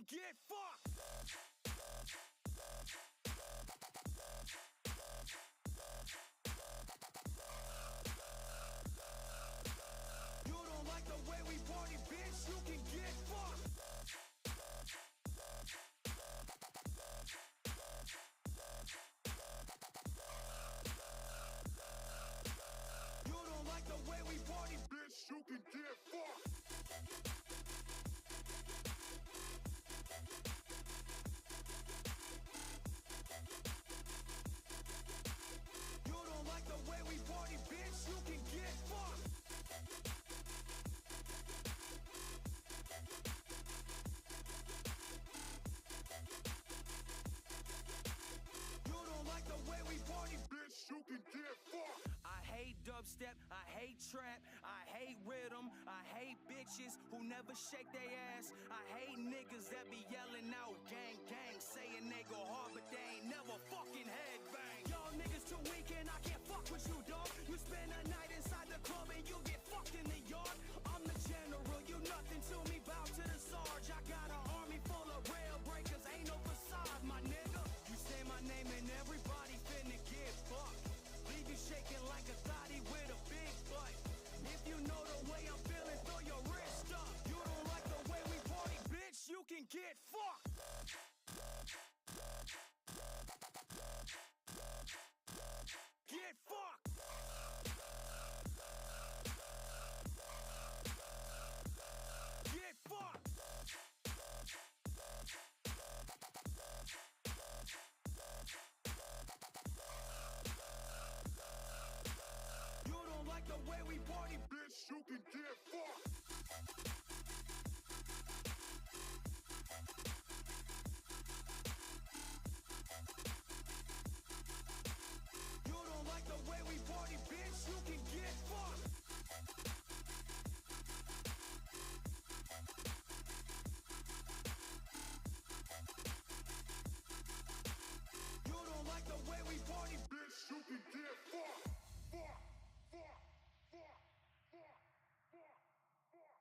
get fucked. You don't like the way we party, bitch, you can get fucked. You don't like the way we party, bitch, you can get fucked. You don't like the way we party, bitch, you can get fucked. You don't like the way we party, bitch, you can get fucked. I hate dubstep, I hate trap, I hate rhythm, I hate bitches who never shake their ass. I hate niggas that be yelling out gang gang, saying they go hard but they ain't never fucking headbang. Y'all niggas too weak and I can't fuck with you, dog. You spend a night inside the club and you get fucked in the yard. I'm the general, you nothing to me, bow to the sarge. I got an army full of rail breakers, ain't no facade, my nigga. You say my name and everybody finna get fucked. Leave you shaking like a thotty with a big butt. If you know the way I'm feeling, throw your wrist up. You don't like the way we party, bitch, you can get fucked. Get fucked. Get fucked. You don't like the way we party, bitch, you can get fucked. You don't like the way we party, bitch, you can get fucked. You don't like the way we party, bitch, you can get fucked. Fuck, fuck, fuck, fuck, fuck, fuck.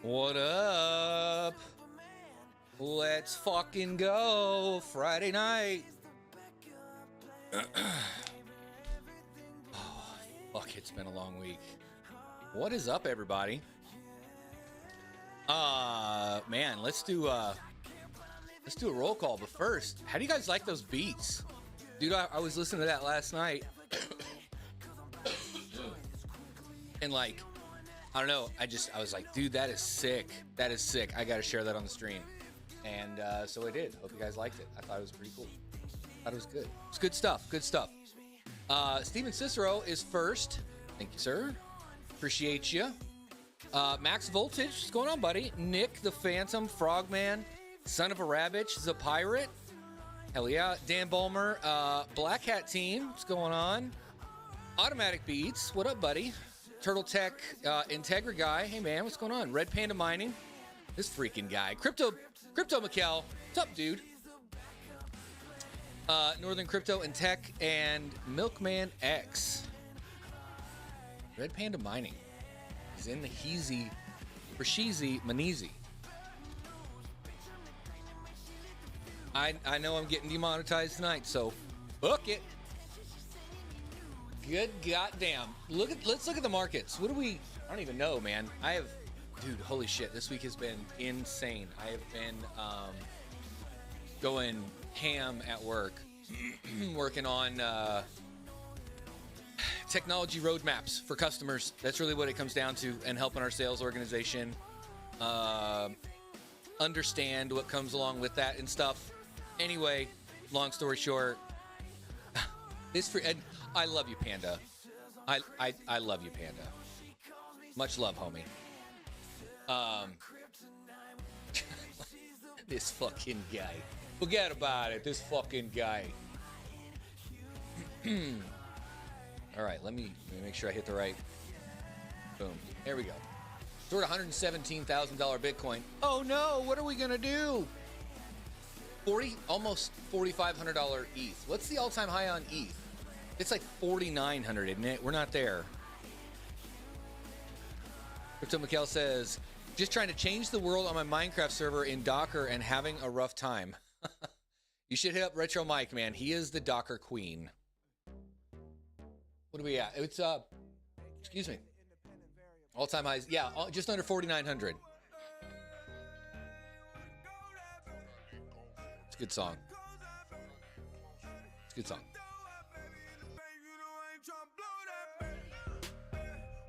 What up? Let's fucking go. Friday night. Oh, fuck, it's been a long week. What is up, everybody? Man, let's do a roll call. But first, how do you guys like those beats? Dude, I was listening to that last night. And like, I don't know, I was like, dude, that is sick. That is sick. I gotta share that on the stream. And so I did. Hope you guys liked it. I thought it was pretty cool. Thought it was good. It's good stuff. Good stuff. Steven Cicero is first. Thank you, sir. Appreciate you. Max Voltage, what's going on, buddy? Nick the Phantom, Frogman, Son of a Rabbit, the Pirate. Hell yeah. Dan Bulmer, Black Hat Team, what's going on? Automatic Beats, what up, buddy? Turtle Tech, Integra Guy, hey man, what's going on? Red Panda Mining, this freaking guy. Crypto Mikkel, what's up, dude? Northern Crypto and Tech and Milkman X. Red Panda Mining. He's in the Heezy, Rashizi, Manizi. I know I'm getting demonetized tonight, so book it. Good goddamn. Let's look at the markets. What do we, I don't even know, man. Dude, holy shit. This week has been insane. I have been going ham at work, working on technology roadmaps for customers. That's really what it comes down to, and helping our sales organization understand what comes along with that and stuff. Anyway, long story short, and I love you, Panda. I love you, Panda. Much love, homie. This fucking guy. Forget about it. This fucking guy. All right, let me make sure I hit the right. Boom. There we go. We're at $117,000 Bitcoin. Oh no, what are we gonna do? Almost $4,500 ETH. What's the all-time high on ETH? It's like 4,900, isn't it? We're not there. Crypto Mikkel says, just trying to change the world on my Minecraft server in Docker and having a rough time. You should hit up Retro Mike, man. He is the Docker queen. What are we at? It's excuse me. All-time highs. Yeah, just under 4,900. It's a good song. It's a good song.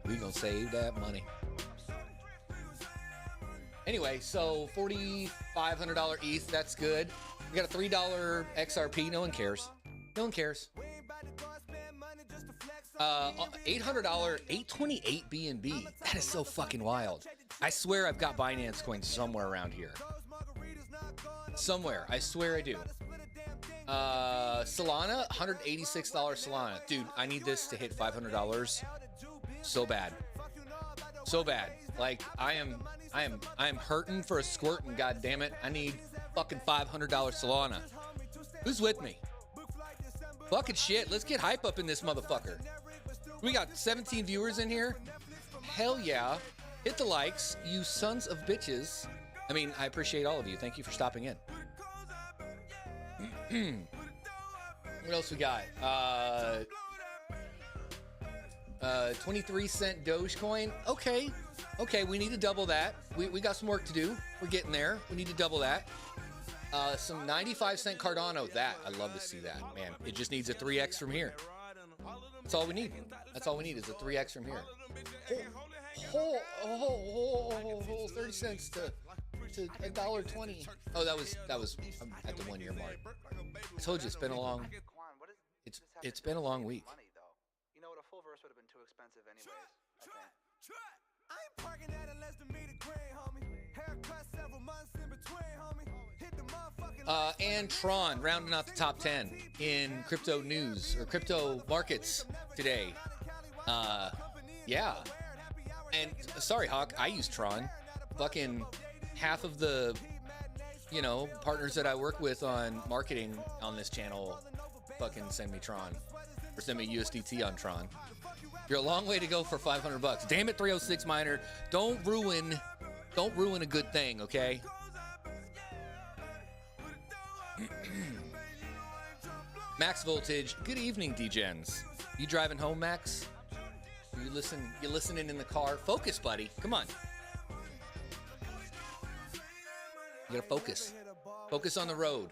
We gonna save that money. Anyway, so $4,500 ETH. That's good. We got a $3 XRP. No one cares. No one cares. $800 828 BNB. That is so fucking wild. I swear I've got Binance coins somewhere around here. Somewhere. I swear I do. Solana, $186 Solana. Dude, I need this to hit $500 so bad. So bad. Like I am hurting for a squirtin', goddammit. I need fucking $500 Solana. Who's with me? Fucking shit. Let's get hype up in this motherfucker. We got 17 viewers in here. Hell yeah. Hit the likes, you sons of bitches. I mean, I appreciate all of you. Thank you for stopping in. What else we got? 23-cent Dogecoin. Okay. Okay, we need to double that. We got some work to do. We're getting there. We need to double that. Some 95-cent Cardano. That, I love to see that, man. It just needs a 3x from here. That's all we need. That's all we need is a 3x from here. 30 cents to $1.20. Oh, that was I'm at the 1 year mark. I told you it's been a long been a long week. You know what, a full verse would have been too expensive anyways. I ain't parking at a less than meter grade, homie. Haircut several months in between, homie. Hit the motherfucking and Tron rounding out the top 10 in crypto news or crypto markets today. Yeah. And sorry, Hawk, I use Tron. Fucking half of the, partners that I work with on marketing on this channel fucking send me Tron or send me USDT on Tron. You're a long way to go for $500. Damn it, 306 miner. Don't ruin a good thing, okay? Max Voltage. Good evening, D-Gens. You driving home, Max? You listening in the car? Focus, buddy. Come on. You gotta focus. Focus on the road.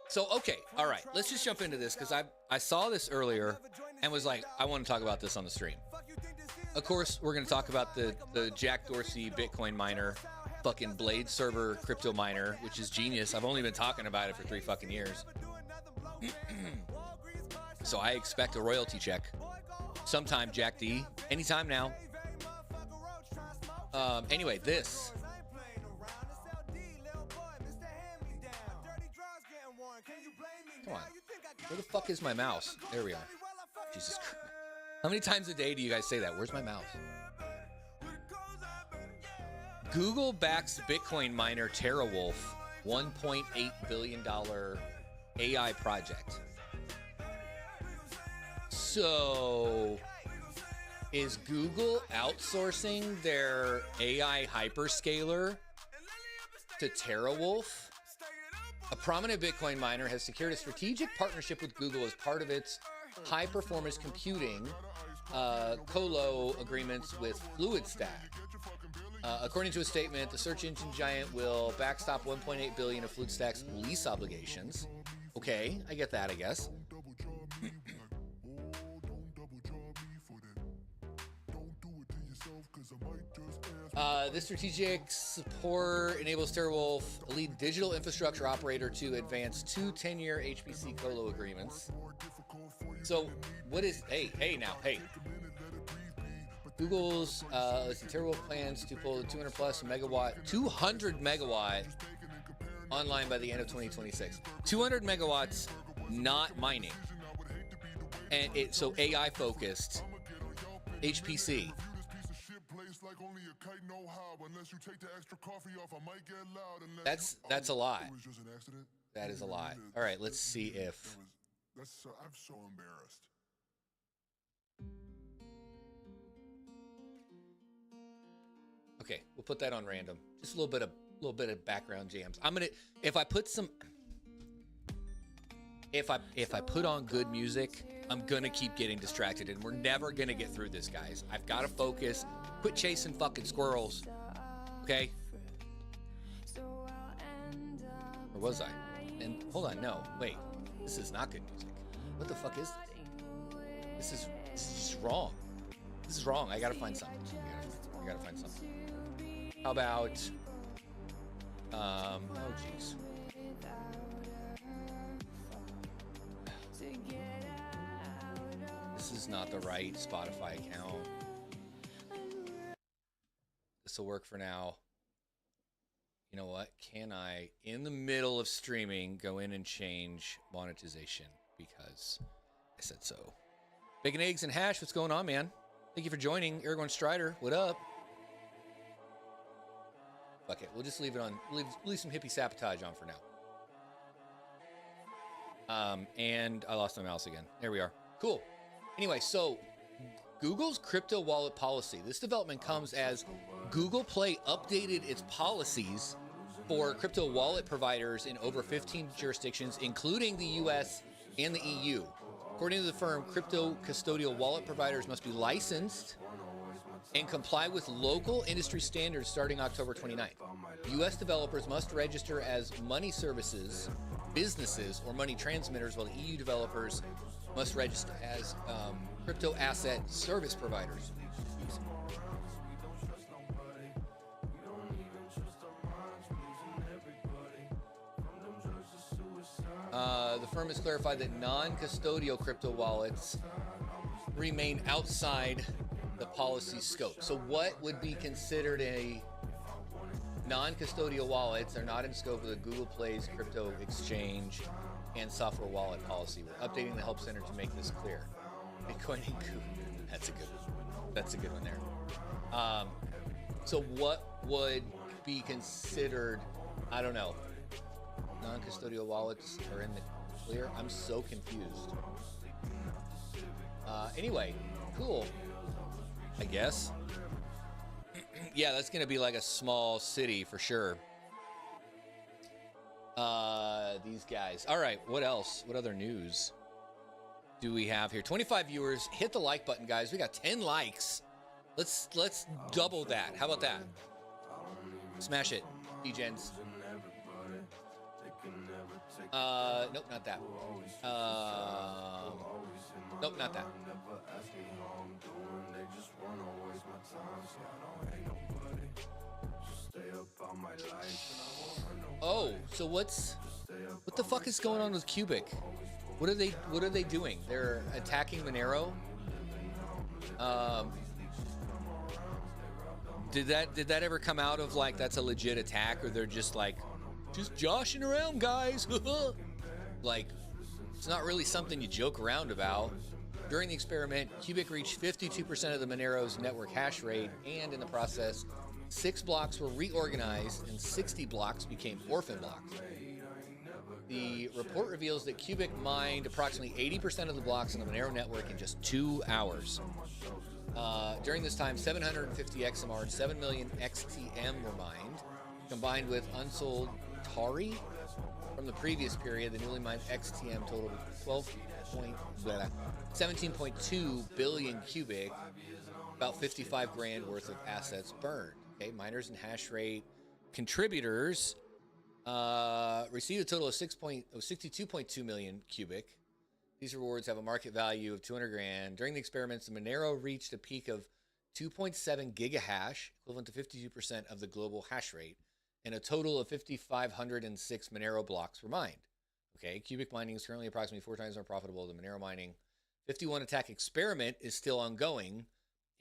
So, okay, all right, let's just jump into this because I saw this earlier and was like, I want to talk about this on the stream. Of course, we're going to talk about the Jack Dorsey Bitcoin miner, fucking Blade server crypto miner, which is genius. I've only been talking about it for 3 fucking years. So I expect a royalty check. sometime, Jack D. Anytime now. Anyway, this. Come on. Where the fuck is my mouse? There we are. Jesus Christ. How many times a day do you guys say that? Where's my mouse? Google backs Bitcoin miner TerraWolf $1.8 billion AI project. So, is Google outsourcing their AI hyperscaler to TerraWolf? A prominent Bitcoin miner has secured a strategic partnership with Google as part of its high-performance computing colo agreements with FluidStack. According to a statement, the search engine giant will backstop $1.8 billion of FluidStack's lease obligations. Okay, I get that, I guess. This strategic support enables TerraWolf, a lead digital infrastructure operator, to advance 2 10-year HPC colo agreements. So, what is... Hey. Google's TerraWolf plans to pull 200 megawatt online by the end of 2026. 200 megawatts, not mining. And so AI focused, HPC. That's a lot. That is a lot. All right, let's see if... I'm so embarrassed. Okay, we'll put that on random. Just a little bit of background jams. I'm gonna, if I put on good music, I'm gonna keep getting distracted, and we're never gonna get through this, guys. I've got to focus. Quit chasing fucking squirrels. Okay? Or was I? And hold on, no, wait. This is not good music. What the fuck is this? This is wrong. This is wrong. I gotta find something. I gotta find something. How about, oh jeez. This is not the right Spotify account. This will work for now. You know what? Can I, in the middle of streaming, go in and change monetization? Because I said so. Bacon, eggs, and hash. What's going on, man? Thank you for joining. Aragorn Strider, what up? Fuck it. We'll just leave it on. Leave some hippie sabotage on for now. And I lost my mouse again. There we are. Cool. Anyway, so Google's crypto wallet policy. This development comes as Google Play updated its policies for crypto wallet providers in over 15 jurisdictions, including the US and the EU. According to the firm, crypto custodial wallet providers must be licensed and comply with local industry standards starting October 29th. US developers must register as money services, businesses, or money transmitters, while the EU developers must register as crypto asset service providers. The firm has clarified that non-custodial crypto wallets remain outside the policy scope. So what would be considered a non-custodial wallets are not in scope of the Google Play's crypto exchange and software wallet policy. We're updating the help center to make this clear. Bitcoin and Google. That's a good one. That's a good one there. So what would be considered, I don't know, non-custodial wallets are in the clear? I'm so confused. Anyway, cool. I guess. Yeah, that's going to be like a small city for sure. These guys. All right, what else? What other news do we have here? 25 viewers. Hit the like button, guys. We got 10 likes. Let's double that. How about that? Smash it, D-Gens. Nope, not that. Nope, not that. Oh, so what the fuck is going on with Cubic? What are they doing? They're attacking Monero? Did that ever come out of like that's a legit attack, or they're just like just joshing around, guys? Like, it's not really something you joke around about. During the experiment, Cubic reached 52% of the Monero's network hash rate, and in the process, 6 blocks were reorganized and 60 blocks became orphan blocks. The report reveals that Cubic mined approximately 80% of the blocks on the Monero network in just 2 hours. During this time, 750 XMR and 7 million XTM were mined, combined with unsold Tari from the previous period. The newly mined XTM totaled 17.2 billion cubic, about 55 grand worth of assets burned. Okay, miners and hash rate contributors received a total of 62.2 million cubic. These rewards have a market value of 200 grand. During the experiments, the Monero reached a peak of 2.7 gigahash, equivalent to 52% of the global hash rate, and a total of 5,506 Monero blocks were mined. Okay, cubic mining is currently approximately 4 times more profitable than Monero mining. 51 attack experiment is still ongoing,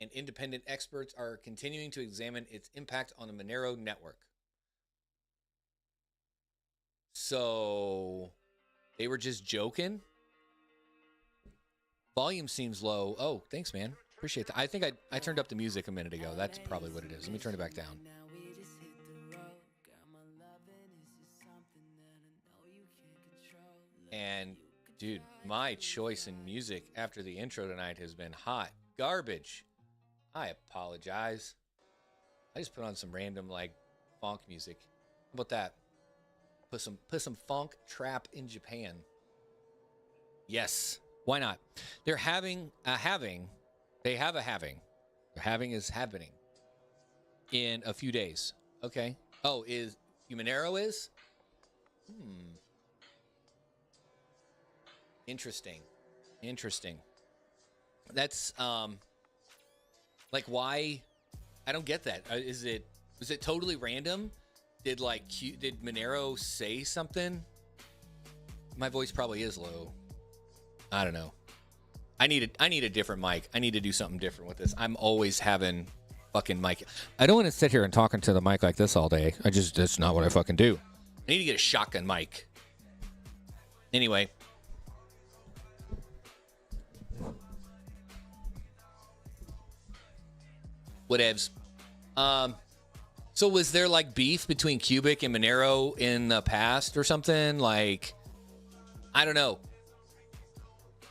and independent experts are continuing to examine its impact on the Monero network. So, they were just joking? Volume seems low. Oh, thanks, man. Appreciate that. I think I turned up the music a minute ago. That's probably what it is. Let me turn it back down. And, dude, my choice in music after the intro tonight has been hot garbage. I apologize. I just put on some random, like, funk music. How about that? Put some funk trap in Japan. Yes. Why not? They're having a having. They have a having. Their having is happening in a few days. Okay. Oh, is Monero is? Interesting. That's like, why? I don't get that. Was it totally random? Did Monero say something? My voice probably is low. I don't know. I need a different mic. I need to do something different with this. I'm always having fucking mic. I don't want to sit here and talk into the mic like this all day. That's not what I fucking do. I need to get a shotgun mic. Anyway. Whatevs. So was there like beef between Cubic and Monero in the past or something? Like, I don't know.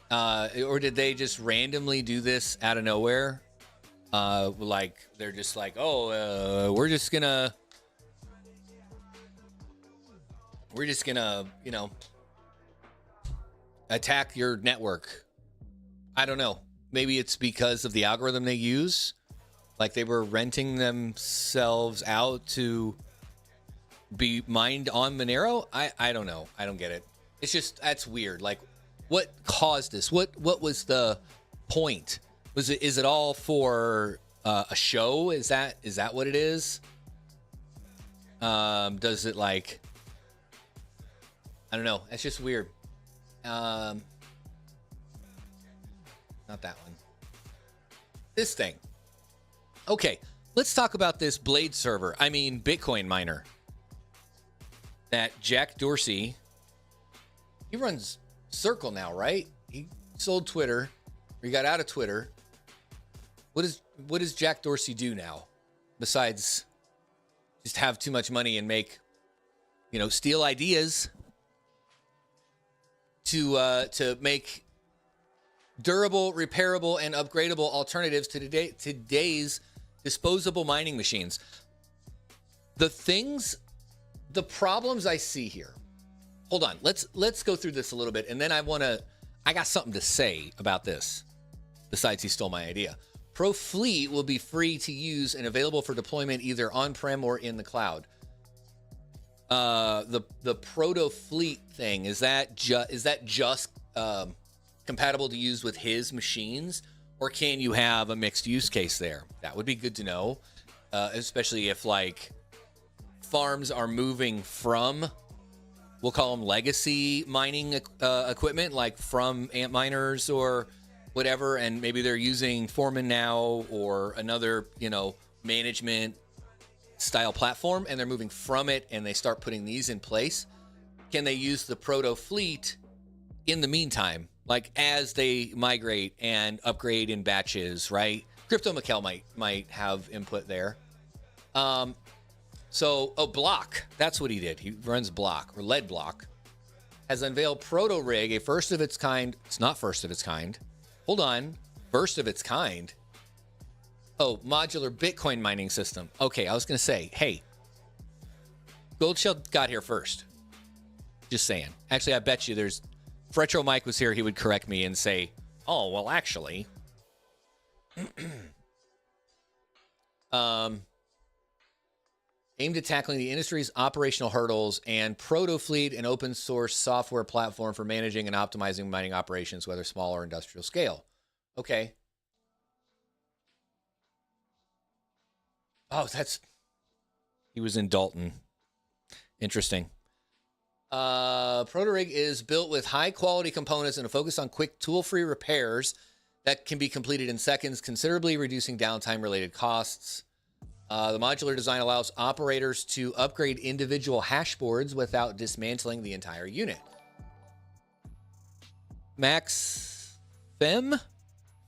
Or did they just randomly do this out of nowhere? Like they're just like, oh, we're just gonna, you know, attack your network. I don't know. Maybe it's because of the algorithm they use. Like they were renting themselves out to be mined on Monero. I don't know. I don't get it. It's just, that's weird. Like, what caused this? What was the point? Is it all for a show? Is that what it is? Does it like, I don't know. It's just weird. Not that one. This thing. Okay, let's talk about this Blade server. I mean, Bitcoin miner. That Jack Dorsey, he runs Circle now, right? He sold Twitter, or he got out of Twitter. What does Jack Dorsey do now? Besides just have too much money and make, steal ideas to make durable, repairable, and upgradable alternatives to today's disposable mining machines. The problems I see here. Hold on, let's go through this a little bit, and then I got something to say about this. Besides, he stole my idea. Pro Fleet will be free to use and available for deployment either on-prem or in the cloud. The Proto Fleet thing, is that just compatible to use with his machines, or can you have a mixed use case there? That would be good to know, especially if like farms are moving from, we'll call them legacy mining equipment, like from Antminers or whatever, and maybe they're using Foreman now or another, management style platform, and they're moving from it and they start putting these in place. Can they use the proto fleet in the meantime, like as they migrate and upgrade in batches, right? Crypto Mikkel might have input there. Block, that's what he did. He runs Block, or Lead Block, has unveiled Proto Rig, a first of its kind. It's not first of its kind. Hold on. First of its kind. Oh, modular Bitcoin mining system. Okay, I was going to say, hey, Goldshell got here first. Just saying. Actually, I bet you there's... If Retro Mike was here, he would correct me and say, oh, well, actually... aimed at tackling the industry's operational hurdles and Proto Fleet, an open source software platform for managing and optimizing mining operations, whether small or industrial scale. Okay. Oh, he was in Dalton. Interesting. Proto-Rig is built with high quality components and a focus on quick tool-free repairs that can be completed in seconds, considerably reducing downtime related costs. The modular design allows operators to upgrade individual hashboards without dismantling the entire unit. Max Fem?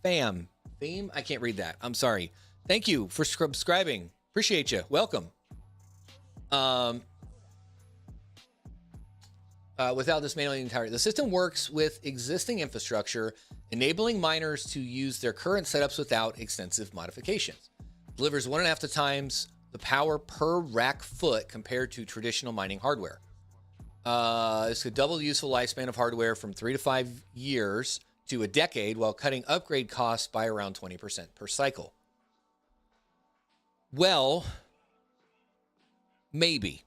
I can't read that. I'm sorry. Thank you for subscribing. Appreciate you. Welcome. Without dismantling the entire... The system works with existing infrastructure, enabling miners to use their current setups without extensive modifications. Delivers 1.5 times the power per rack foot compared to traditional mining hardware. This could double the useful lifespan of hardware from 3 to 5 years to a decade while cutting upgrade costs by around 20% per cycle. Well, maybe.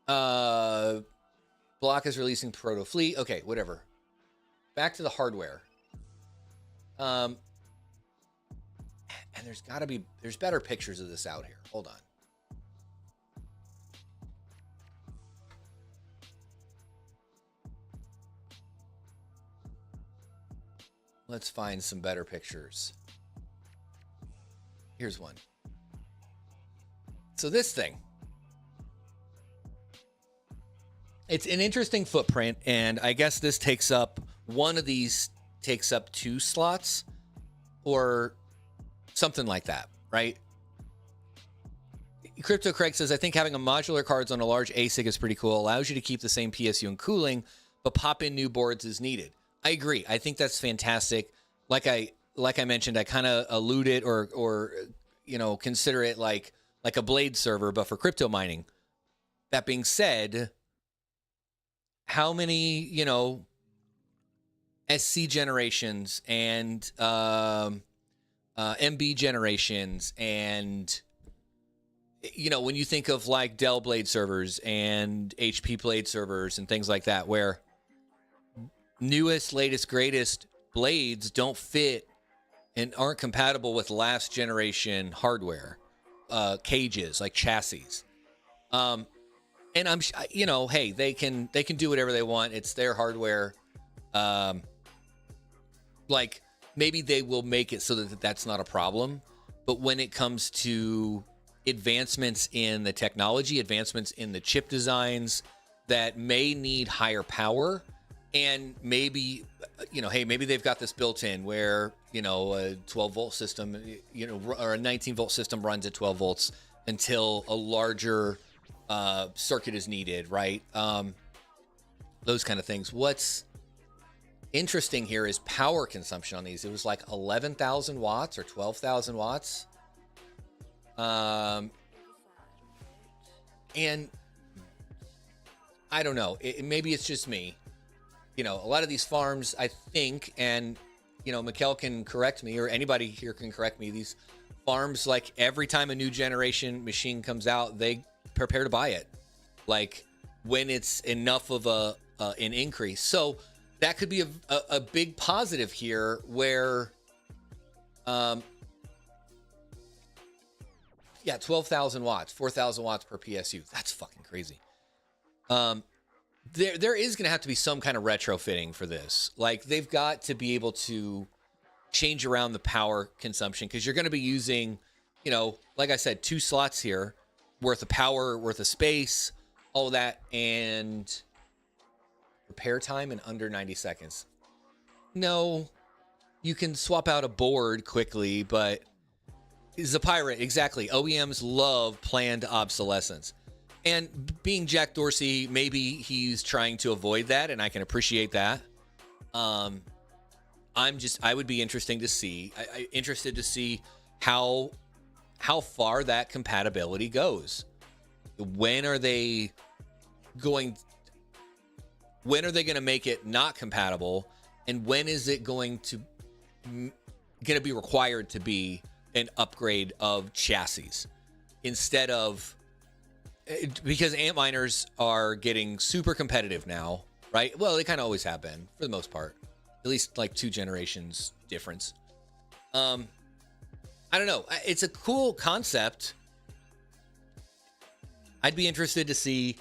Block is releasing Proto Fleet. Okay, whatever. Back to the hardware. And there's better pictures of this out here. Hold on. Let's find some better pictures. Here's one. So this thing, it's an interesting footprint, and I guess this takes up, one of these takes up 2 slots or something like that, right? Crypto Craig says, I think having a modular cards on a large ASIC is pretty cool. Allows you to keep the same PSU and cooling, but pop in new boards as needed. I agree. I think that's fantastic. Like I mentioned, I kind of alluded or consider it like a blade server, but for crypto mining. That being said, how many, SC generations and MB generations and, when you think of like Dell blade servers and HP blade servers and things like that, where newest, latest, greatest blades don't fit and aren't compatible with last generation hardware, cages, like chassis. And I'm, hey, they can do whatever they want. It's their hardware. Like maybe they will make it so that that's not a problem. But when it comes to advancements in the technology, advancements in the chip designs that may need higher power, and maybe, hey, maybe they've got this built in where, a 12 volt system, or a 19 volt system runs at 12 volts until a larger circuit is needed, right? Those kind of things. What's interesting here is power consumption on these. It was like 11,000 watts or 12,000 watts. And I don't know. Maybe it's just me. A lot of these farms, I think, and, Mikkel can correct me, or anybody here can correct me. These farms, like every time a new generation machine comes out, they prepare to buy it. Like when it's enough of an increase. So that could be a big positive here where, 12,000 watts, 4,000 watts per PSU. That's fucking crazy. There is going to have to be some kind of retrofitting for this. Like they've got to be able to change around the power consumption, because you're going to be using, you know, like I said, 2 slots here worth of power, worth of space, all of that, and repair time in under 90 seconds. No, you can swap out a board quickly, but is a pirate. Exactly. OEMs love planned obsolescence. And being Jack Dorsey, maybe he's trying to avoid that, and I can appreciate that. I would be interested to see how far that compatibility goes. When are they going to make it not compatible, and when is it going to be required to be an upgrade of chassis instead of, because Antminers are getting super competitive now, right? Well, they kind of always have been for the most part, at least like 2 generations difference. I don't know. It's a cool concept. I'd be interested to see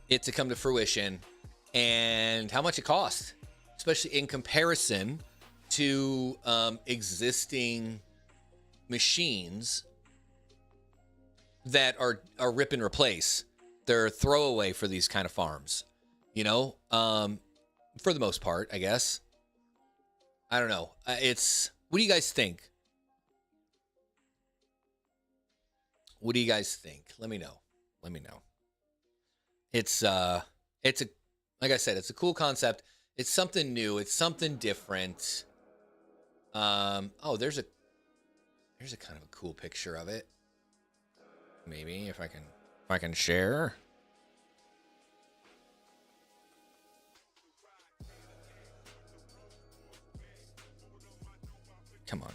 it to come to fruition and how much it costs, especially in comparison to existing machines that are rip and replace. They're throwaway for these kind of farms, you know, for the most part, I guess. I don't know. What do you guys think? What do you guys think? Let me know. Like I said, it's a cool concept. It's something new. It's something different. There's a kind of a cool picture of it. Maybe if I can share. Come on.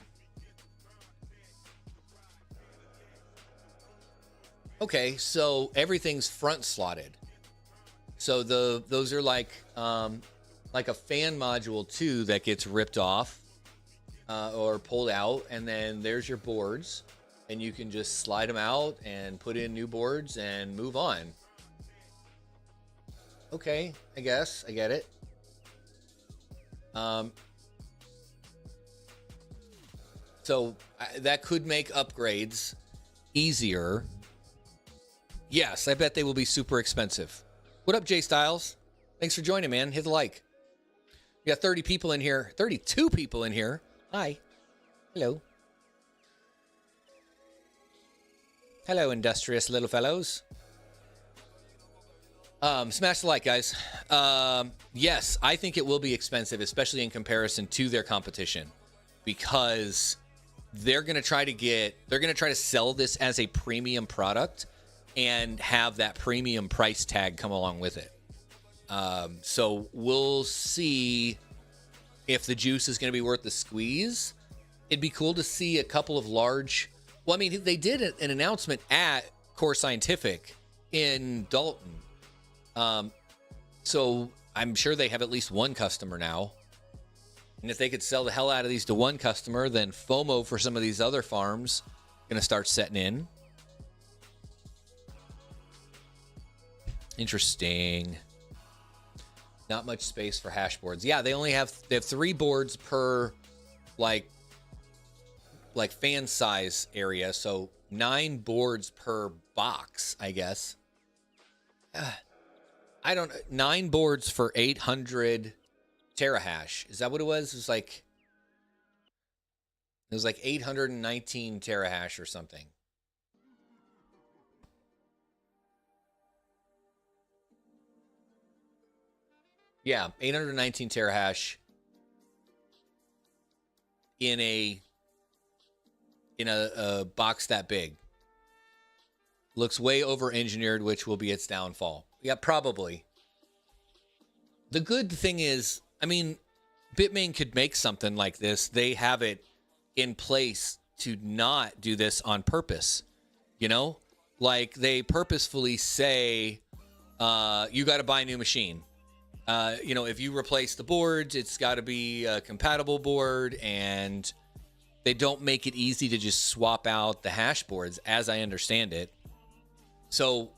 Okay, so everything's front slotted. So those are like a fan module too that gets ripped off or pulled out, and then there's your boards, and you can just slide them out and put in new boards and move on. Okay, I guess I get it. So that could make upgrades easier. Yes, I bet they will be super expensive. What up, Jay Styles? Thanks for joining, man. Hit the like. We got 30 people in here. 32 people in here. Hi. Hello. Hello, industrious little fellows. Smash the like, guys. Yes, I think it will be expensive, especially in comparison to their competition, because they're going to try to sell this as a premium product and have that premium price tag come along with it. So we'll see if the juice is going to be worth the squeeze. It'd be cool to see a couple of large... Well, I mean, they did an announcement at Core Scientific in Dalton. So I'm sure they have at least one customer now. And if they could sell the hell out of these to one customer, then FOMO for some of these other farms going to start setting in. Interesting. Not much space for hash boards. Yeah, they have 3 boards per like fan size area, so 9 boards per box, I guess. I don't 9 boards for 800 terahash. Is that what it was? It was like 819 terahash or something. Yeah, 819 terahash in a box that big. Looks way over engineered, which will be its downfall. Yeah, probably. The good thing is, I mean, Bitmain could make something like this. They have it in place to not do this on purpose. You know, like they purposefully say, you got to buy a new machine. If you replace the boards, it's got to be a compatible board, and they don't make it easy to just swap out the hash boards, as I understand it. So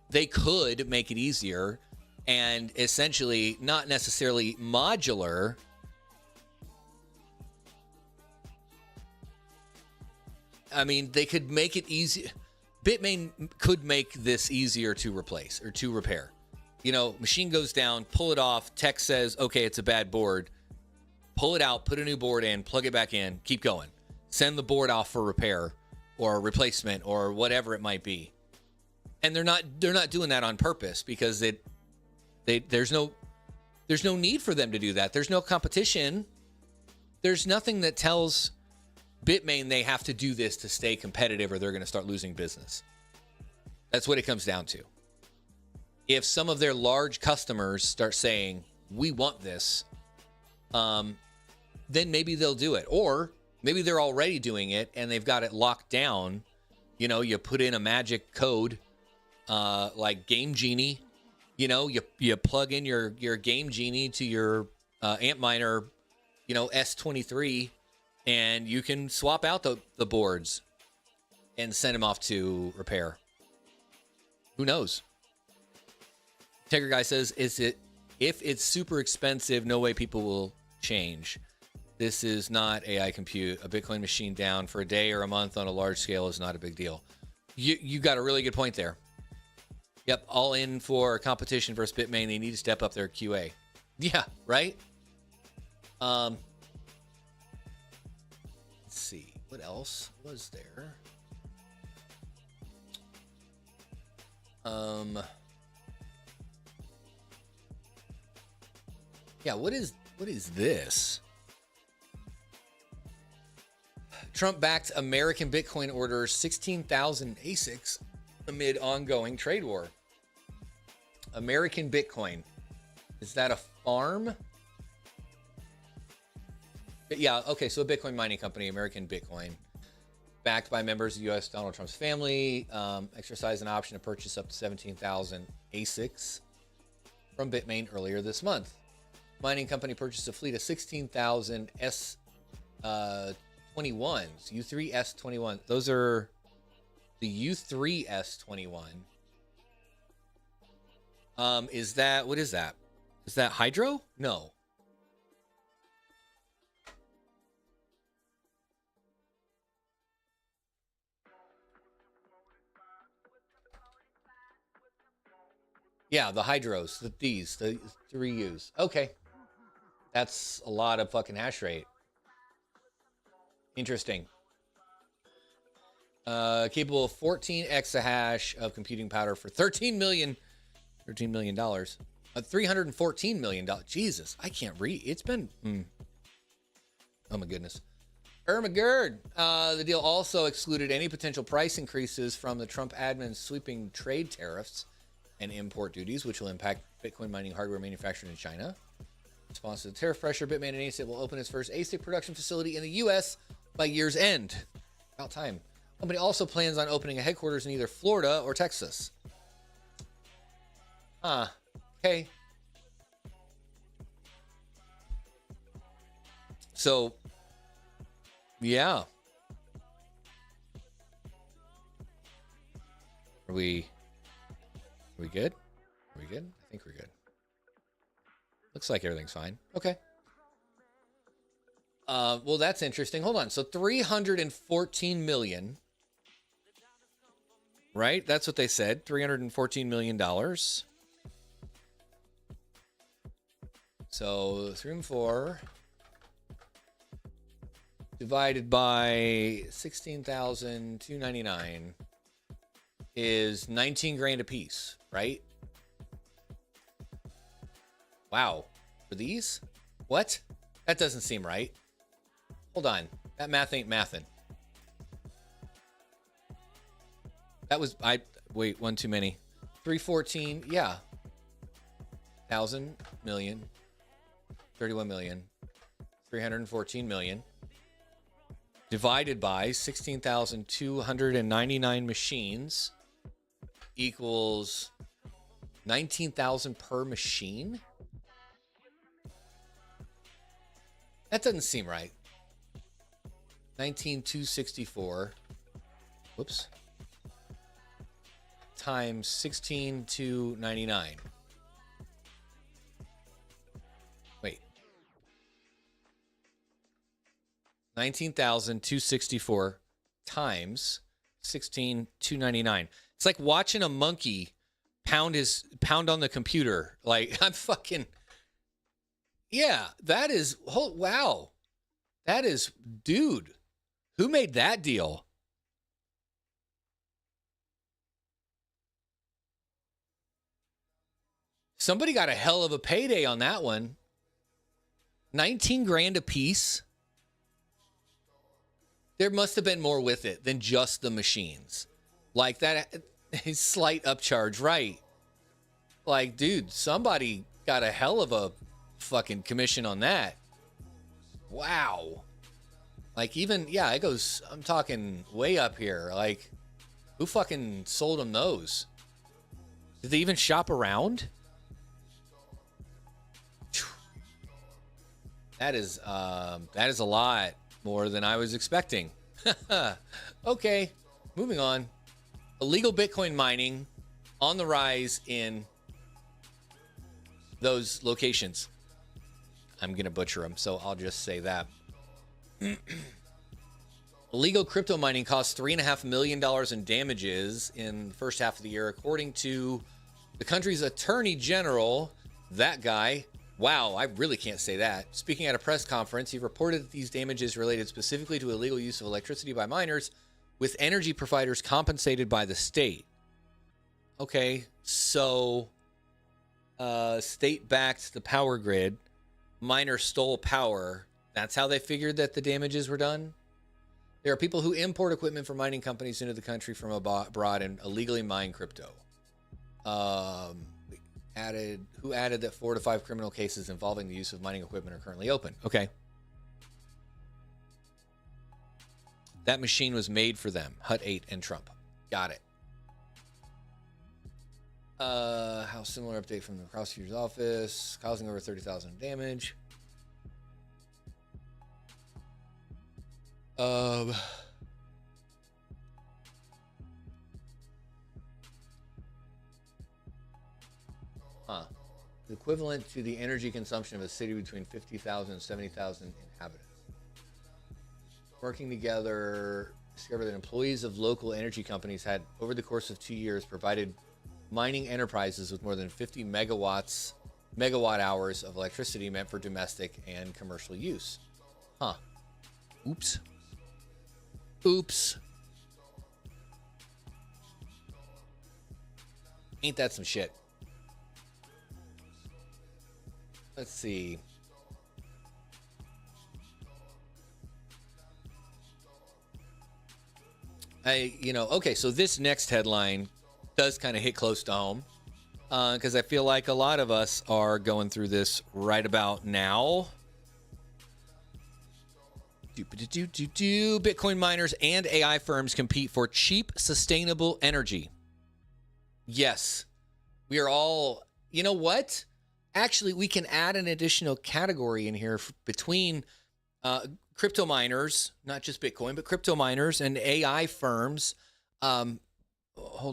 they could make it easier and essentially not necessarily modular, I mean, they could make it easy. Bitmain could make this easier to replace or to repair. You know, machine goes down, pull it off. Tech says, okay, it's a bad board. Pull it out, put a new board in, plug it back in, keep going. Send the board off for repair or replacement or whatever it might be. And they're not doing that on purpose because there's no need for them to do that. There's no competition. There's nothing that tells Bitmain they have to do this to stay competitive or they're going to start losing business. That's what it comes down to. If some of their large customers start saying, we want this, then maybe they'll do it. Or maybe they're already doing it and they've got it locked down. You know, you put in a magic code like Game Genie. You know, you plug in your Game Genie to your Antminer, you know, S23, and you can swap out the boards and send them off to repair. Who knows? Tiger Guy says, if it's super expensive, no way people will change. This is not AI compute. A Bitcoin machine down for a day or a month on a large scale is not a big deal. You got a really good point there. Yep, all in for competition versus Bitmain. They need to step up their QA. Yeah, right? Let's see. What else was there? Yeah, what is this? Trump-backed American Bitcoin orders 16,000 ASICs amid ongoing trade war. American Bitcoin. Is that a farm? Yeah, okay, so a Bitcoin mining company, American Bitcoin, backed by members of U.S. Donald Trump's family, exercised an option to purchase up to 17,000 ASICs from Bitmain earlier this month. Mining company purchased a fleet of 16,000 S21s, U3 S21. Those are the U3 S21. Is that, what is that? Is that hydro? No. Yeah, the hydros, the 3 U's. Okay. That's a lot of fucking hash rate. Interesting. Capable of 14 exahash of computing power for $13 million. $314 million. Jesus, I can't read. It's been... Oh my goodness. Ermagerd. The deal also excluded any potential price increases from the Trump admin's sweeping trade tariffs and import duties, which will impact Bitcoin mining hardware manufactured in China. In response to the tariff pressure, Bitmain and ASIC will open its first ASIC production facility in the U.S. by year's end. About time. The company also plans on opening a headquarters in either Florida or Texas. Okay. So, yeah. Are we good? Are we good? I think we're good. Looks like everything's fine. Okay. Well, that's interesting. Hold on. So 314 million. Right? That's what they said. $314 million. So 3 and 4 divided by 16,299 is 19 grand a piece, right? Wow. For these? What? That doesn't seem right. Hold on. That math ain't mathin'. That was, wait, one too many. 314, yeah. 1,000 million. 31 million. 314 million. Divided by 16,299 machines equals 19,000 per machine? That doesn't seem right. 19,264. Whoops. Times 16,299. Wait. 19,264 times 16, $299. It's like watching a monkey pound on the computer. Like, I'm fucking, yeah, that is, oh, wow. That is, dude, who made that deal? Somebody got a hell of a payday on that one. 19 grand a piece. There must have been more with it than just the machines. Like that slight upcharge, right? Like, dude, somebody got a hell of a fucking commission on that. Wow. Like, even, yeah, it goes, I'm talking way up here. Like, who fucking sold them those? Did they even shop around? That is a lot more than I was expecting. Okay, moving on. Illegal Bitcoin mining on the rise in those locations. I'm going to butcher them, so I'll just say that. Illegal crypto mining cost $3.5 million in damages in the first half of the year, according to the country's attorney general. That guy. Wow, I really can't say that. Speaking at a press conference, he reported that these damages related specifically to illegal use of electricity by miners, with energy providers compensated by the state. Okay, so state backed the power grid. Miners stole power. That's how they figured that the damages were done. There are people who import equipment from mining companies into the country from abroad and illegally mine crypto. Who added that 4 to 5 criminal cases involving the use of mining equipment are currently open. Okay. That machine was made for them. Hut 8 and Trump. Got it. House similar update from the prosecutor's office, causing over 30,000 in damage. Equivalent to the energy consumption of a city between 50,000 and 70,000 inhabitants. Working together, discovered that employees of local energy companies had, over the course of 2 years, provided mining enterprises with more than 50 megawatt hours of electricity meant for domestic and commercial use. Huh. Oops. Ain't that some shit? Let's see. Okay, so this next headline does kind of hit close to home because I feel like a lot of us are going through this right about now. Bitcoin miners and AI firms compete for cheap, sustainable energy. Yes, we are all, you know what? Actually, we can add an additional category in here between crypto miners, not just Bitcoin, but crypto miners and AI firms. Hold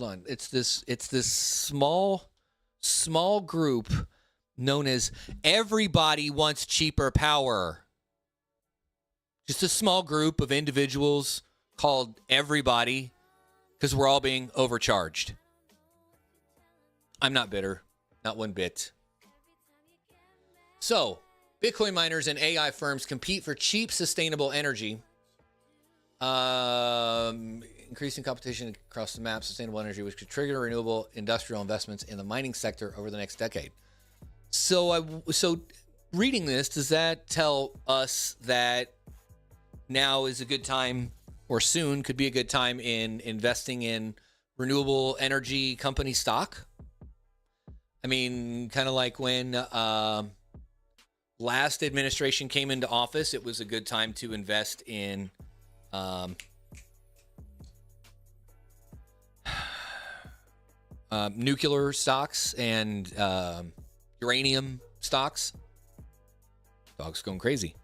on. It's this small group known as Everybody Wants Cheaper Power. Just a small group of individuals called Everybody because we're all being overcharged. I'm not bitter, not one bit. So, Bitcoin miners and AI firms compete for cheap, sustainable energy. Increasing competition across the map, sustainable energy, which could trigger renewable industrial investments in the mining sector over the next decade. So reading this, does that tell us that now is a good time, or soon could be a good time in investing in renewable energy company stock? I mean, kind of like when last administration came into office, it was a good time to invest in nuclear stocks and uranium stocks. Dog's going crazy.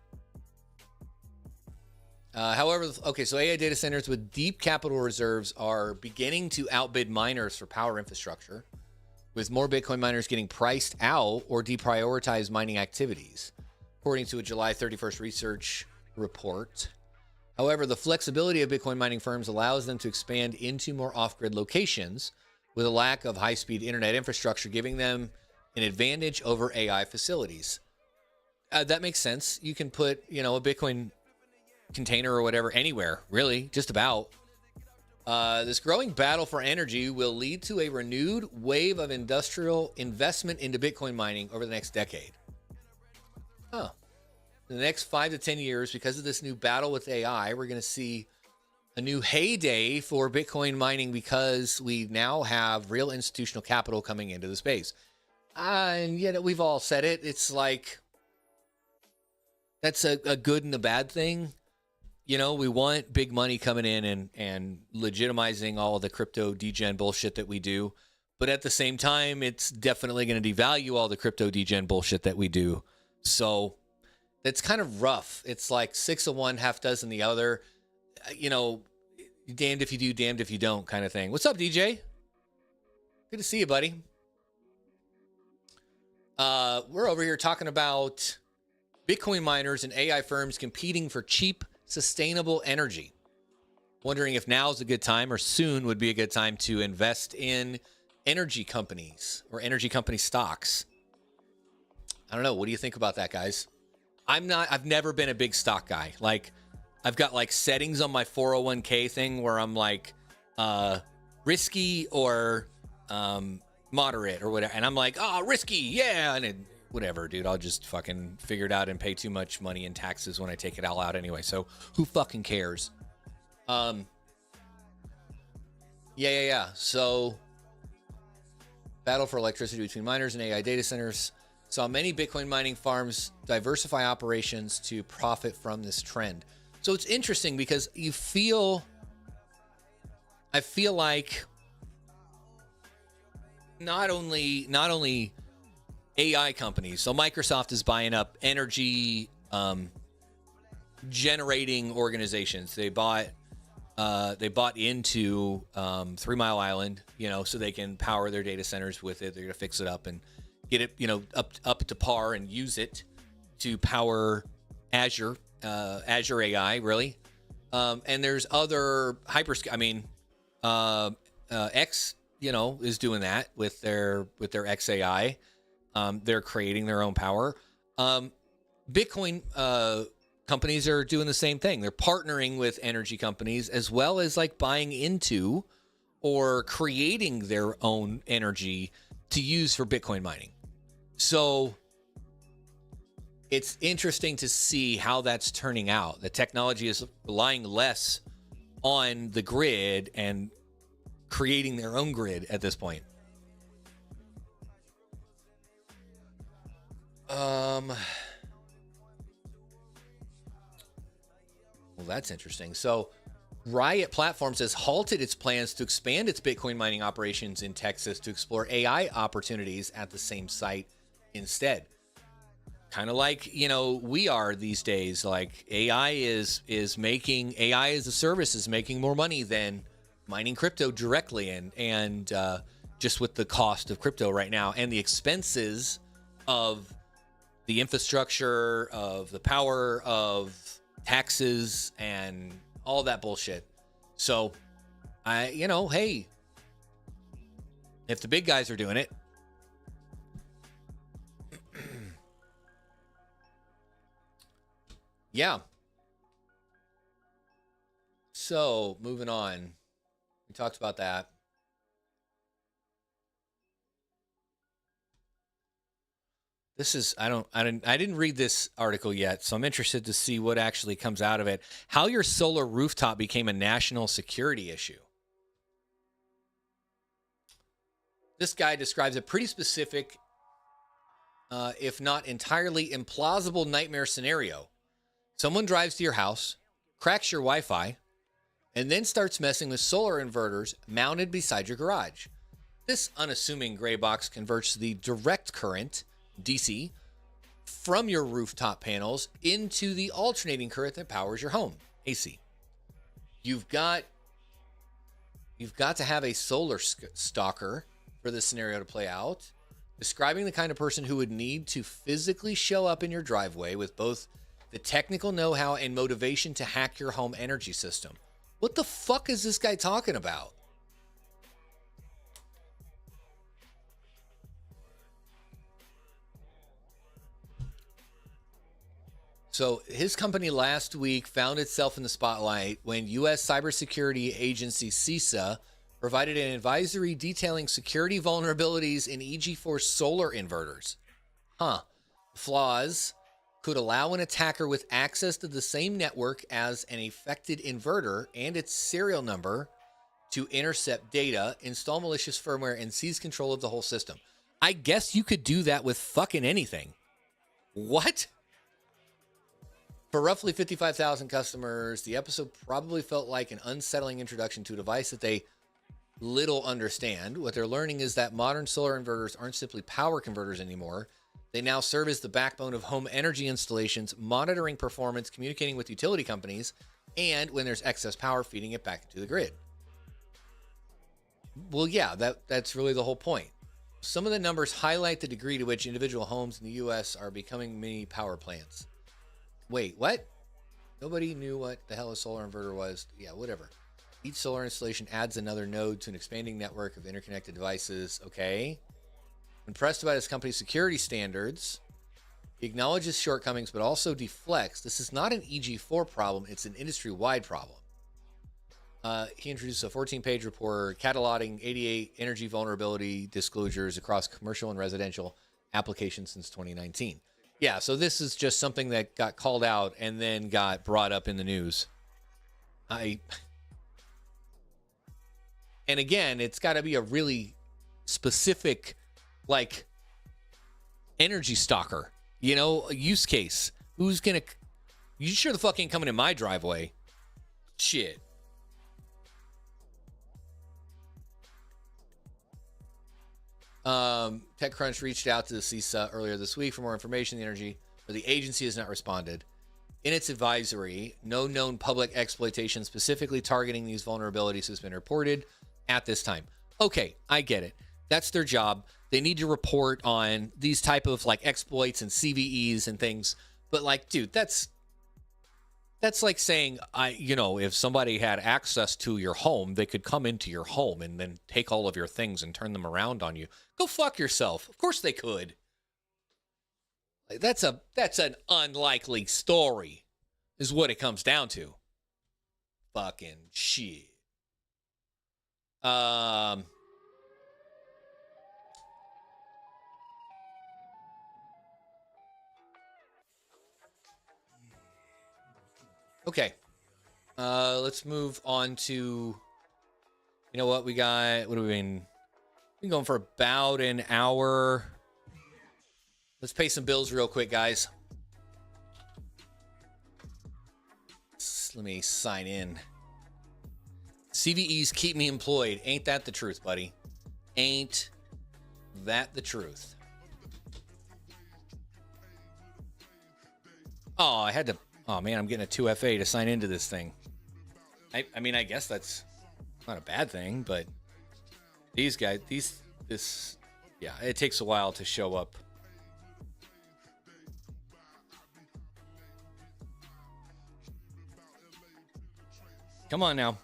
However, okay, so AI data centers with deep capital reserves are beginning to outbid miners for power infrastructure, with more Bitcoin miners getting priced out or deprioritized mining activities. According to a July 31st research report, However, the flexibility of Bitcoin mining firms allows them to expand into more off-grid locations with a lack of high-speed internet infrastructure, giving them an advantage over AI facilities. That makes sense. You can put, a Bitcoin container or whatever anywhere, really, just about. This growing battle for energy will lead to a renewed wave of industrial investment into Bitcoin mining over the next decade. In the next 5 to 10 years, because of this new battle with AI, we're going to see a new heyday for Bitcoin mining because we now have real institutional capital coming into the space. And we've all said it. It's like, that's a good and a bad thing. We want big money coming in and legitimizing all of the crypto degen bullshit that we do. But at the same time, it's definitely going to devalue all the crypto degen bullshit that we do. So it's kind of rough. It's like 6 of one, half dozen the other. Damned if you do, damned if you don't kind of thing. What's up, DJ? Good to see you, buddy. We're over here talking about Bitcoin miners and AI firms competing for cheap, sustainable energy. Wondering if now's a good time or soon would be a good time to invest in energy companies or energy company stocks. I don't know. What do you think about that, guys? I've never been a big stock guy. Like, I've got like settings on my 401k thing where I'm like, risky or, moderate or whatever. And I'm like, risky. Yeah. And whatever, dude, I'll just fucking figure it out and pay too much money in taxes when I take it all out anyway. So who fucking cares? Yeah. So battle for electricity between miners and AI data centers saw many Bitcoin mining farms diversify operations to profit from this trend. So it's interesting because I feel like not only AI companies, so Microsoft is buying up energy generating organizations. They bought into 3 Mile Island, so they can power their data centers with it. They're gonna fix it up and get it, up to par and use it to power Azure AI, really. And there's other X, is doing that with their XAI. They're creating their own power. Bitcoin companies are doing the same thing. They're partnering with energy companies as well as like buying into or creating their own energy to use for Bitcoin mining. So it's interesting to see how that's turning out. The technology is relying less on the grid and creating their own grid at this point. Well, that's interesting. So Riot Platforms has halted its plans to expand its Bitcoin mining operations in Texas to explore AI opportunities at the same site instead. Kind of like, we are these days. Like AI as a service is making more money than mining crypto directly and just with the cost of crypto right now and the expenses of the infrastructure, of the power, of taxes and all that bullshit. So hey, if the big guys are doing it, yeah. So moving on, we talked about that. This is, I didn't read this article yet, so I'm interested to see what actually comes out of it. How your solar rooftop became a national security issue. This guy describes a pretty specific, if not entirely implausible nightmare scenario. Someone drives to your house, cracks your Wi-Fi, and then starts messing with solar inverters mounted beside your garage. This unassuming gray box converts the direct current, DC, from your rooftop panels into the alternating current that powers your home, AC. You've got to have a solar stalker for this scenario to play out, describing the kind of person who would need to physically show up in your driveway with both the technical know-how and motivation to hack your home energy system. What the fuck is this guy talking about? So his company last week found itself in the spotlight when U.S. cybersecurity agency CISA provided an advisory detailing security vulnerabilities in EG4 solar inverters. Flaws could allow an attacker with access to the same network as an affected inverter and its serial number to intercept data, install malicious firmware, and seize control of the whole system. I guess you could do that with fucking anything. What? For roughly 55,000 customers, the episode probably felt like an unsettling introduction to a device that they little understand. What they're learning is that modern solar inverters aren't simply power converters anymore. They now serve as the backbone of home energy installations, monitoring performance, communicating with utility companies, and when there's excess power, feeding it back into the grid. Well, yeah, that's really the whole point. Some of the numbers highlight the degree to which individual homes in the U.S. are becoming mini power plants. Wait, what? Nobody knew what the hell a solar inverter was. Yeah, whatever. Each solar installation adds another node to an expanding network of interconnected devices. Okay. Impressed about his company's security standards. He acknowledges shortcomings, but also deflects. This is not an EG4 problem. It's an industry-wide problem. He introduced a 14-page report cataloging 88 energy vulnerability disclosures across commercial and residential applications since 2019. Yeah, so this is just something that got called out and then got brought up in the news. And again, it's got to be a really specific, like, energy stalker, you know, a use case. Who's going to... You sure the fuck ain't coming in my driveway. Shit. TechCrunch reached out to the CISA earlier this week for more information. The agency has not responded. In its advisory, no known public exploitation specifically targeting these vulnerabilities has been reported at this time. Okay, I get it. That's their job. They need to report on these type of like exploits and CVEs and things. But like, dude, that's like saying, if somebody had access to your home, they could come into your home and then take all of your things and turn them around on you. Go fuck yourself. Of course they could. Like, that's an unlikely story, is what it comes down to. Fucking shit. Okay. Let's move on to, you know what we got? What do we mean? We've been going for about an hour. Let's pay some bills real quick, guys. Let me sign in. CVEs keep me employed. Ain't that the truth, buddy? Ain't that the truth? Oh, I had to... Oh, man, I'm getting a 2FA to sign into this thing. I mean, I guess that's not a bad thing, but these guys, yeah, it takes a while to show up. Come on now.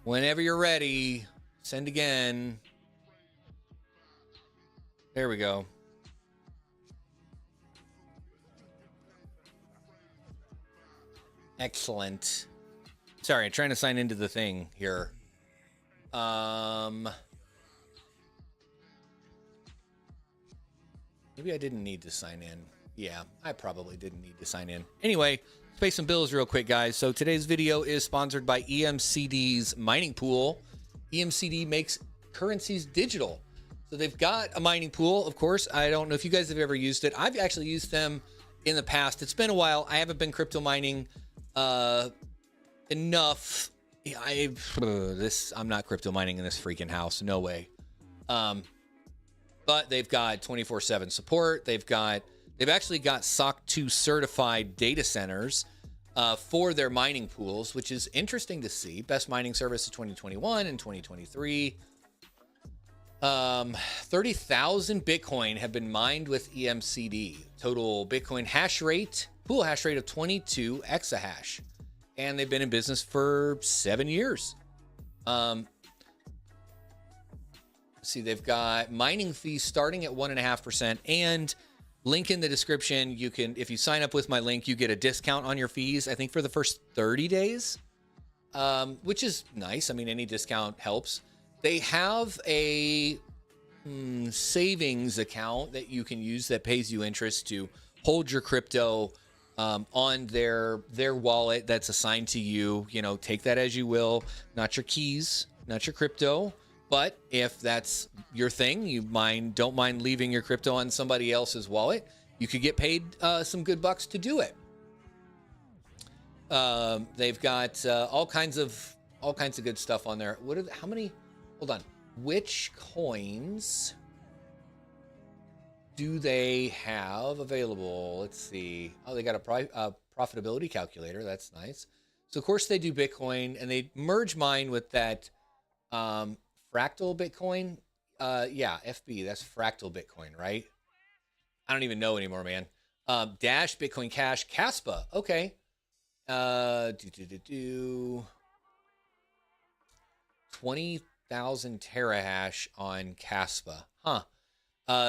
Whenever you're ready, send again. There we go. Excellent. Sorry, I'm trying to sign into the thing here. Maybe I didn't need to sign in. Yeah, I probably didn't need to sign in. Anyway, let's pay some bills real quick, guys. So today's video is sponsored by EMCD's mining pool. EMCD makes currencies digital. So they've got a mining pool, of course. I don't know if you guys have ever used it. I've actually used them in the past. It's been a while. I haven't been crypto mining enough. I'm not crypto mining in this freaking house. No way. But they've got 24/7 support. They've actually got SOC 2 certified data centers for their mining pools, which is interesting to see. Best mining service of 2021 and 2023. 30,000 Bitcoin have been mined with EMCD. Total Bitcoin hash rate, pool hash rate of 22 exahash. And they've been in business for 7 years. See, they've got mining fees starting at 1.5%, and link in the description. You can, if you sign up with my link, you get a discount on your fees, I think for the first 30 days, which is nice. I mean, any discount helps. They have a savings account that you can use that pays you interest to hold your crypto on their wallet that's assigned to you. You know, take that as you will, not your keys, not your crypto. But if that's your thing, don't mind leaving your crypto on somebody else's wallet, you could get paid some good bucks to do it. They've got all kinds of good stuff on there. How many? Hold on. Which coins do they have available? Let's see. Oh, they got a profitability calculator. That's nice. So of course they do Bitcoin, and they merge mine with that fractal Bitcoin. Yeah, FB. That's fractal Bitcoin, right? I don't even know anymore, man. Dash, Bitcoin Cash, Caspa. Okay. 20,000 terahash on Caspa. Huh.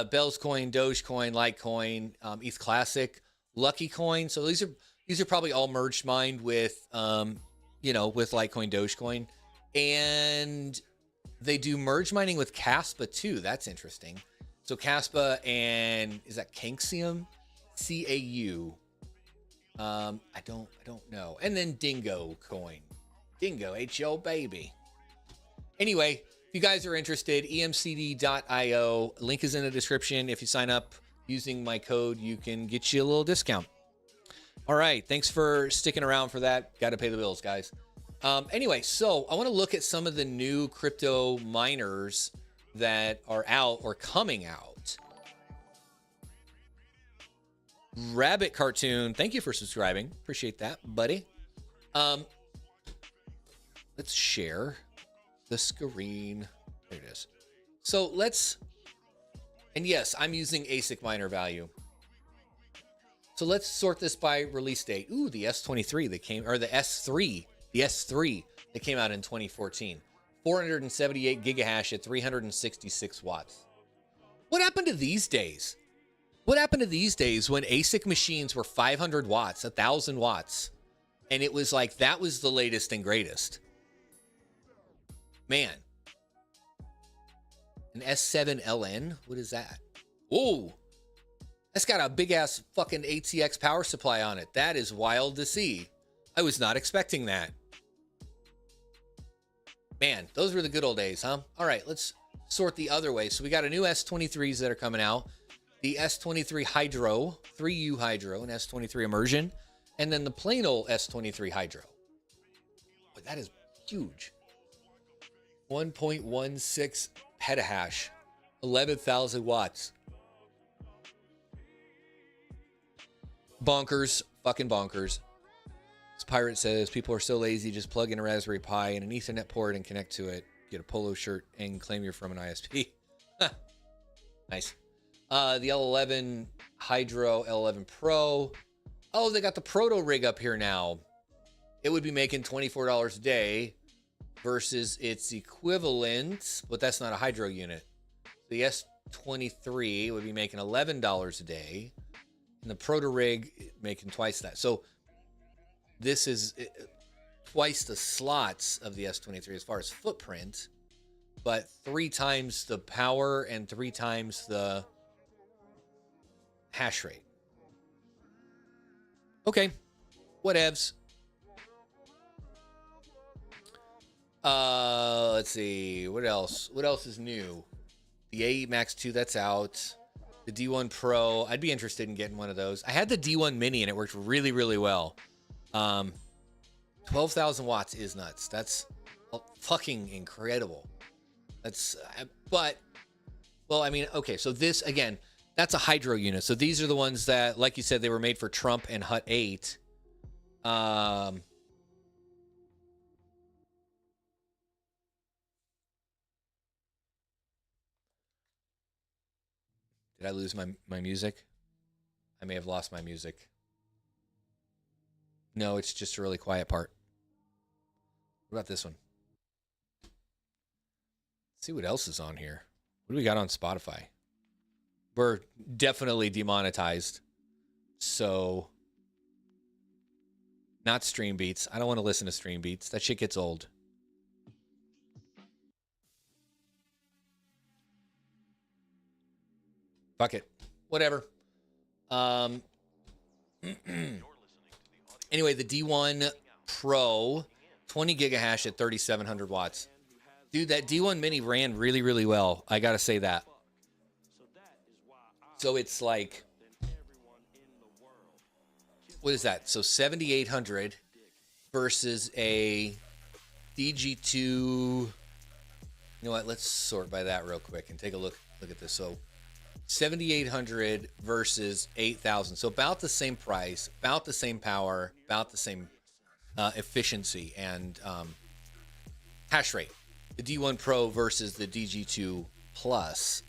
Bell's Coin, Dogecoin, Litecoin, ETH Classic, Lucky Coin. So these are probably all merged mined with with Litecoin, Dogecoin. And they do merge mining with Caspa too. That's interesting. So Caspa and is that Canxium? CAU. I don't know. And then Dingo Coin. Dingo, HO baby. Anyway, if you guys are interested, emcd.io. Link is in the description. If you sign up using my code, you can get you a little discount. All right. Thanks for sticking around for that. Got to pay the bills, guys. Anyway, so I want to look at some of the new crypto miners that are out or coming out. Rabbit Cartoon, thank you for subscribing. Appreciate that, buddy. Let's share the screen. There it is. So and yes, I'm using ASIC miner value. So let's sort this by release date. Ooh, the S23 that came, or the S3 that came out in 2014. 478 gigahash at 366 watts. What happened to these days? What happened to these days when ASIC machines were 500 watts, 1,000 watts, and it was like that was the latest and greatest? Man. An S7LN? What is that? Whoa. That's got a big-ass fucking ATX power supply on it. That is wild to see. I was not expecting that. Man, those were the good old days, huh? All right, let's sort the other way. So we got a new S23s that are coming out. The S23 Hydro, 3U Hydro, and S23 Immersion, and then the plain old S23 Hydro. But that is huge. 1.16 petahash, 11,000 watts. Bonkers, fucking bonkers. This pirate says people are so lazy, just plug in a Raspberry Pi and an Ethernet port and connect to it. Get a polo shirt and claim you're from an ISP. Nice. The L11 Hydro, L11 Pro. Oh, they got the proto rig up here now. It would be making $24 a day versus its equivalent, but that's not a Hydro unit. The S23 would be making $11 a day, and the proto rig making twice that. So this is twice the slots of the S23 as far as footprint, but 3 times the power and 3 times the hash rate. Okay, whatevs. Let's see, what else? What else is new? The A8 Max 2, that's out. The D1 Pro, I'd be interested in getting one of those. I had the D1 Mini and it worked really, really well. 12,000 watts is nuts. That's fucking incredible. That's, but, well, I mean, okay, so this, again, that's a Hydro unit. So these are the ones that, like you said, they were made for Trump and Hut 8. Did I lose my music? I may have lost my music. No, it's just a really quiet part. What about this one? Let's see what else is on here. What do we got on Spotify? We're definitely demonetized. So, not Stream Beats. I don't want to listen to Stream Beats. That shit gets old. Fuck it. Whatever. Anyway, the D1 Pro, 20 gigahash at 3,700 watts. Dude, that D1 Mini ran really, really well. I gotta say that. So it's like, what is that? So 7,800 versus a DG2. You know what? Let's sort by that real quick and take a look at this. So 7,800 versus 8,000. So about the same price, about the same power, about the same efficiency and hash rate. The D1 Pro versus the DG2 Plus.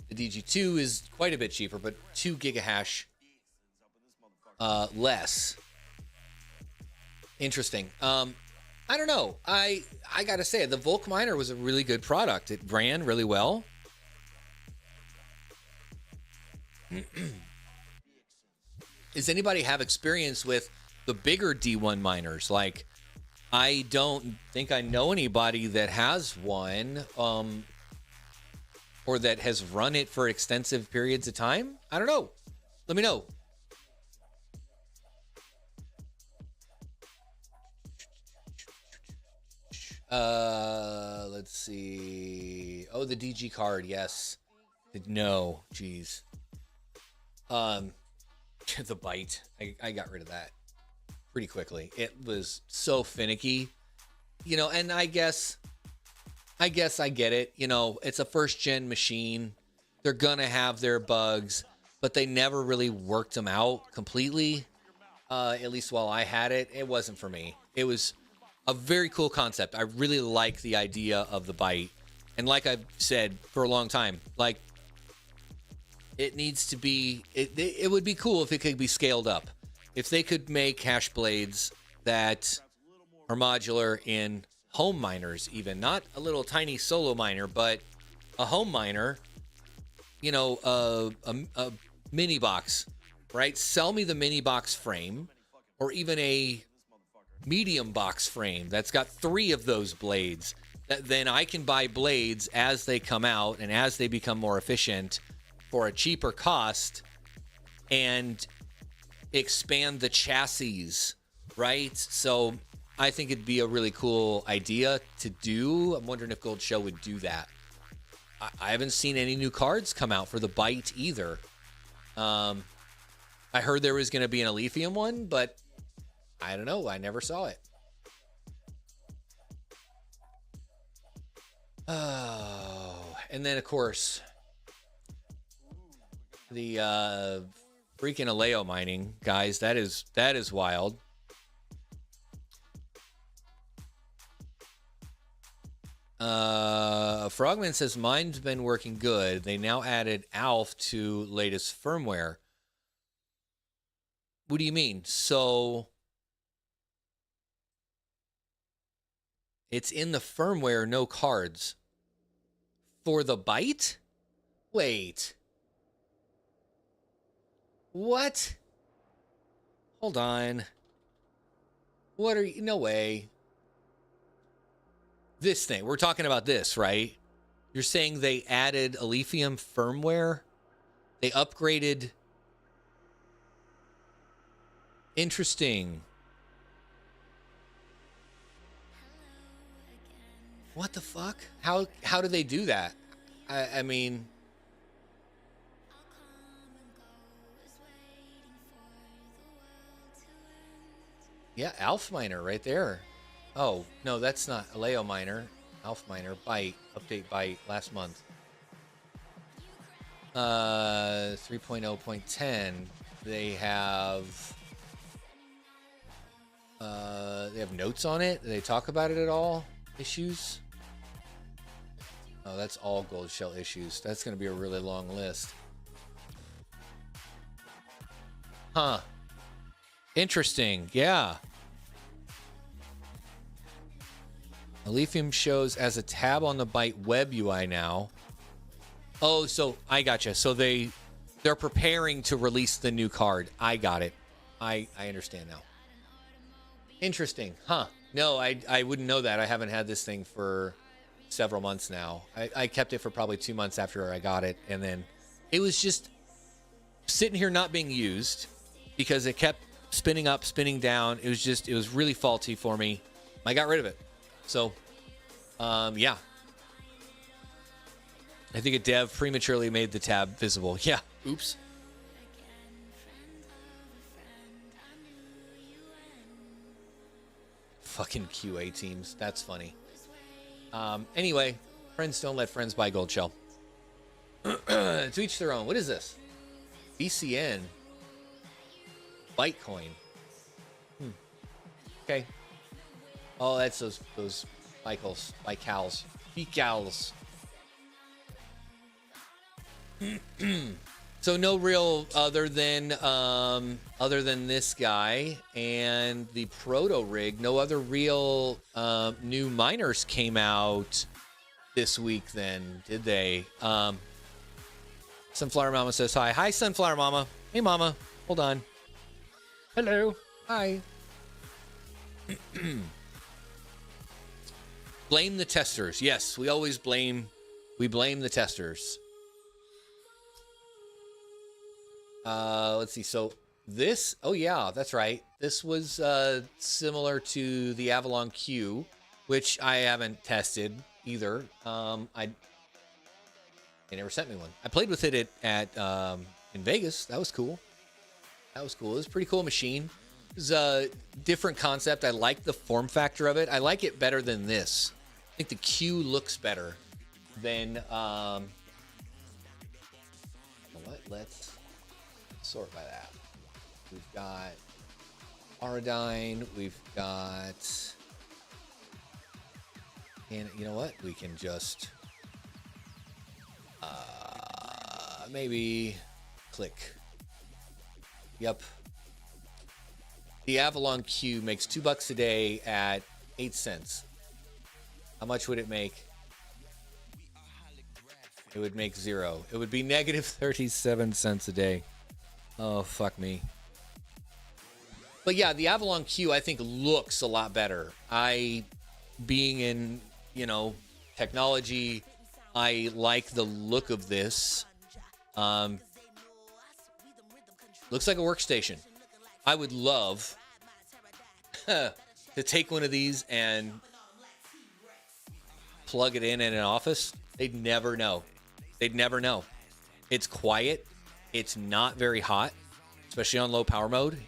The DG2 is quite a bit cheaper, but 2 gigahash less. Interesting. I don't know. I gotta say, the Volk Miner was a really good product. It ran really well. Does anybody have experience with the bigger D1 miners? Like, I don't think I know anybody that has one, or that has run it for extensive periods of time. I don't know. Let me know. Let's see. Oh, the DG card. Yes. No. Jeez. The bite. I got rid of that pretty quickly. It was so finicky, you know, and I guess I get it. You know, it's a first gen machine. They're gonna have their bugs, but they never really worked them out completely. At least while I had it, it wasn't for me. It was a very cool concept. I really like the idea of the bite. And like I've said for a long time, like, it needs to be, it would be cool if it could be scaled up. If they could make hash blades that are modular in home miners, even not a little tiny solo miner, but a home miner, you know, a mini box, right? Sell me the mini box frame, or even a medium box frame that's got 3 of those blades. Then I can buy blades as they come out and as they become more efficient for a cheaper cost and expand the chassis, right? So I think it'd be a really cool idea to do. I'm wondering if Gold Shell would do that. I haven't seen any new cards come out for the Byte either. I heard there was going to be an Alephium one, but I don't know. I never saw it. Oh, and then of course the freaking Aleo mining, guys. That is wild. Frogman says mine's been working good. They now added ALF to latest firmware. What do you mean? So it's in the firmware, no cards for the Byte? Wait. What? Hold on. What are you? No way. This thing. We're talking about this, right? You're saying they added Alephium firmware? They upgraded. Interesting. What the fuck? How do they do that? I mean, yeah, Alf Miner right there. Oh, no, that's not Aleo Miner. Alf Miner, Byte, update Byte last month. 3.0.10. They have notes on it. Do they talk about it at all? Issues? Oh, that's all Gold Shell issues. That's going to be a really long list. Huh. Interesting. Yeah. Alephium shows as a tab on the Byte web UI now. Oh, so I gotcha. So they're preparing to release the new card. I got it. I understand now. Interesting. Huh. No, I wouldn't know that. I haven't had this thing for several months now. I kept it for probably 2 months after I got it. And then it was just sitting here not being used because it kept spinning up, spinning down. It was really faulty for me. I got rid of it. So, yeah. I think a dev prematurely made the tab visible. Yeah. Oops. Fucking QA teams. That's funny. Anyway, friends don't let friends buy gold shell. To each their own. What is this? BCN. Bytecoin. Okay. Oh, that's those Bicals. Becals. So no real other than this guy and the proto rig. No other real new miners came out this week. Then did they? Sunflower Mama says hi. Hi, Sunflower Mama. Hey, Mama. Hold on. Hello. Hi. Blame the testers. Yes, we always blame the testers. Let's see. So this, oh yeah, that's right. This was similar to the Avalon Q, which I haven't tested either. They never sent me one. I played with it at in Vegas. That was cool. It was a pretty cool machine. It was a different concept. I like the form factor of it. I like it better than this. I think the Q looks better than you know what? Let's sort by that. We've got Aradyne. We've got, and you know what? We can just maybe click. Yep. The Avalon Q makes $2 a day at 8 cents. How much would it make? It would make 0. It would be negative 37 cents a day. Oh, fuck me. But yeah, the Avalon Q, I think, looks a lot better. Being in, technology, I like the look of this. Looks like a workstation. I would love to take one of these and plug it in an office. They'd never know. It's quiet. It's not very hot, especially on low power mode.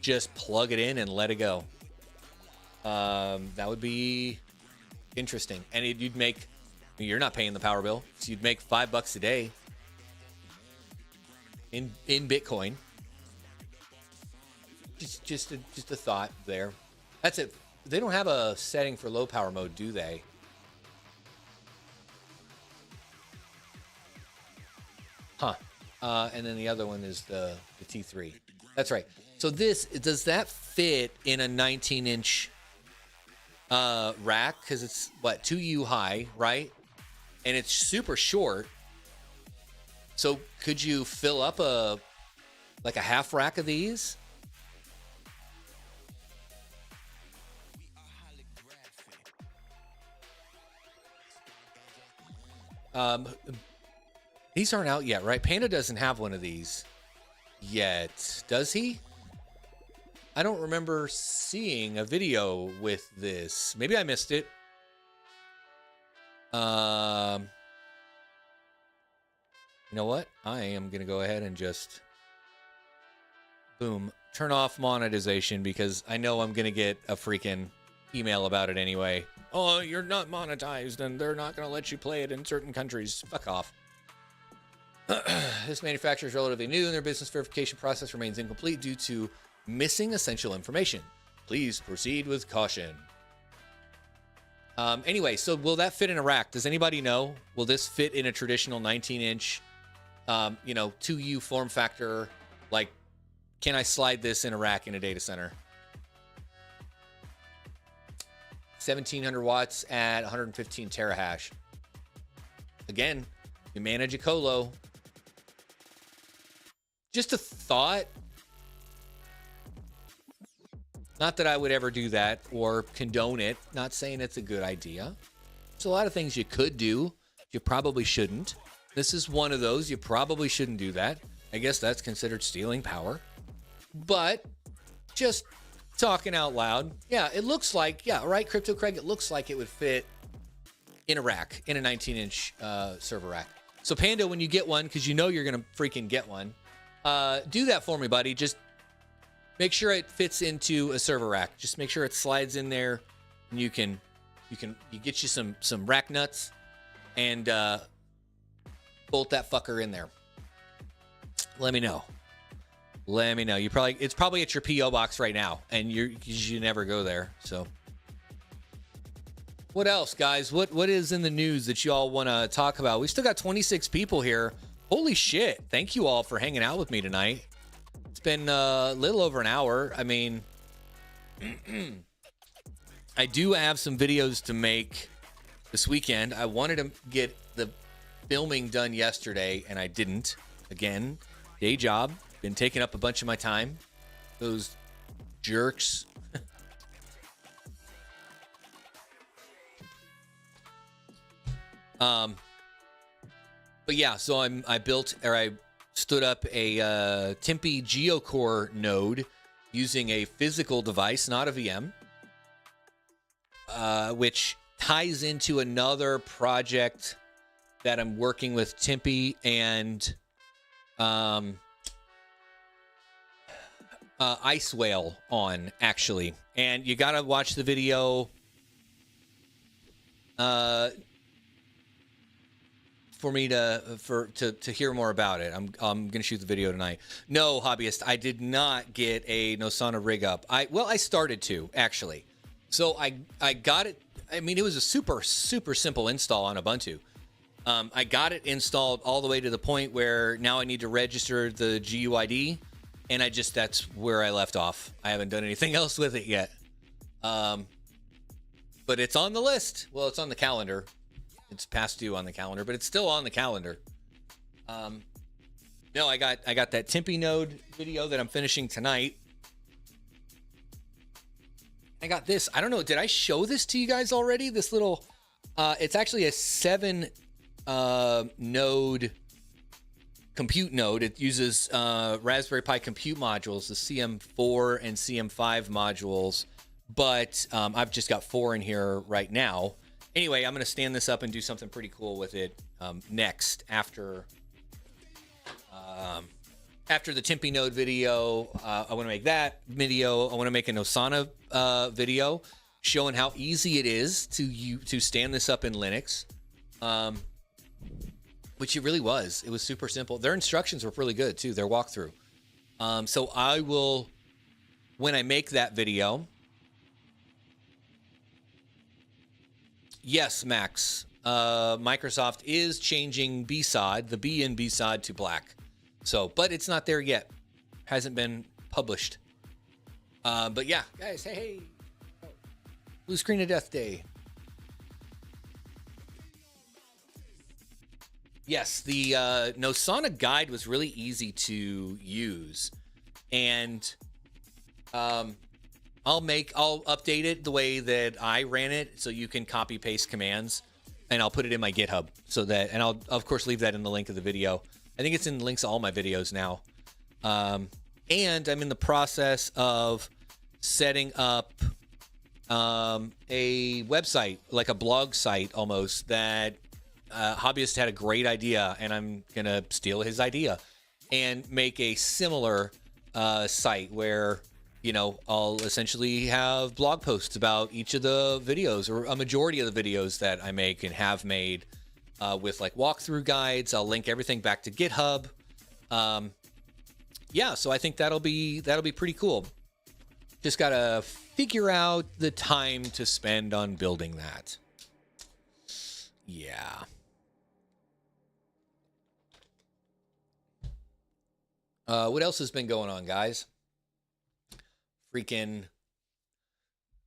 Just plug it in and let it go. That would be interesting. And you'd make, you're not paying the power bill, so you'd make $5 a day in Bitcoin. Just a thought there. That's it. They don't have a setting for low power mode, do they? Huh. And then the other one is the T3. That's right. So does that fit in a 19-inch rack? Because it's, 2U high, right? And it's super short. So could you fill up a half rack of these? These aren't out yet, right? Panda doesn't have one of these yet, does he? I don't remember seeing a video with this. Maybe I missed it. You know what? I am going to go ahead and just, boom, turn off monetization because I know I'm going to get a freaking email about it anyway. Oh, you're not monetized and they're not going to let you play it in certain countries. Fuck off. This manufacturer is relatively new and their business verification process remains incomplete due to missing essential information. Please proceed with caution. Anyway, so will that fit in a rack? Does anybody know? Will this fit in a traditional 19-inch, 2U form factor, like can I slide this in a rack in a data center? 1700 watts at 115 terahash. Again, you manage a colo. Just a thought. Not that I would ever do that or condone it. Not saying it's a good idea. There's a lot of things you could do. You probably shouldn't. This is one of those. You probably shouldn't do that. I guess that's considered stealing power. But just talking out loud. Yeah, it looks like, yeah, right, Crypto Craig, it looks like it would fit in a rack, in a 19-inch server rack. So Panda, when you get one, because you know you're going to freaking get one, do that for me, buddy. Just make sure it fits into a server rack. Just make sure it slides in there, and you get you some rack nuts and bolt that fucker in there. Let me know. Let me know. It's probably at your PO box right now, and you never go there. So, what else, guys? What is in the news that you all want to talk about? We still got 26 people here. Holy shit! Thank you all for hanging out with me tonight. It's been a little over an hour. I mean, I do have some videos to make this weekend. I wanted to get the filming done yesterday, and I didn't. Again, day job. Been taking up a bunch of my time. Those jerks. But yeah, so I stood up a Tempe GeoCore node using a physical device, not a VM, which ties into another project that I'm working with Tempe and Ice Whale on, actually. And you gotta watch the video for me to hear more about it. I'm gonna shoot the video tonight. No, hobbyist, I did not get a Nosana rig up. I started to, actually. So I got it. I mean, it was a super simple install on Ubuntu. I got it installed all the way to the point where now I need to register the GUID, and that's where I left off. I haven't done anything else with it yet. But it's on the list. Well, it's on the calendar. It's past due on the calendar, but it's still on the calendar. No, I got that Tempe node video that I'm finishing tonight. I got this. I don't know. Did I show this to you guys already? This little, it's actually a 7 node compute node. It uses Raspberry Pi compute modules, the CM4 and CM5 modules, but I've just got 4 in here right now. Anyway, I'm going to stand this up and do something pretty cool with it next after the Tempe node video. I want to make that video. I want to make a Nosana video showing how easy it is to stand this up in Linux. Which it really was. It was super simple. Their instructions were really good too, their walkthrough. So I will, when I make that video. Yes, Max. Microsoft is changing BSOD, the B in BSOD to black. So, but it's not there yet. Hasn't been published. But yeah, guys, hey. Blue screen of death day. Yes, the Nosana guide was really easy to use, and I'll update it the way that I ran it, so you can copy paste commands, and I'll put it in my GitHub and I'll of course leave that in the link of the video. I think it's in the links to all my videos now, and I'm in the process of setting up a website, like a blog site almost, that Hobbyist had a great idea, and I'm gonna steal his idea and make a similar site where, you know, I'll essentially have blog posts about each of the videos, or a majority of the videos that I make and have made, with like walkthrough guides. I'll link everything back to GitHub. Yeah, so I think that'll be pretty cool. Just gotta figure out the time to spend on building that. Yeah. What else has been going on, guys? Freaking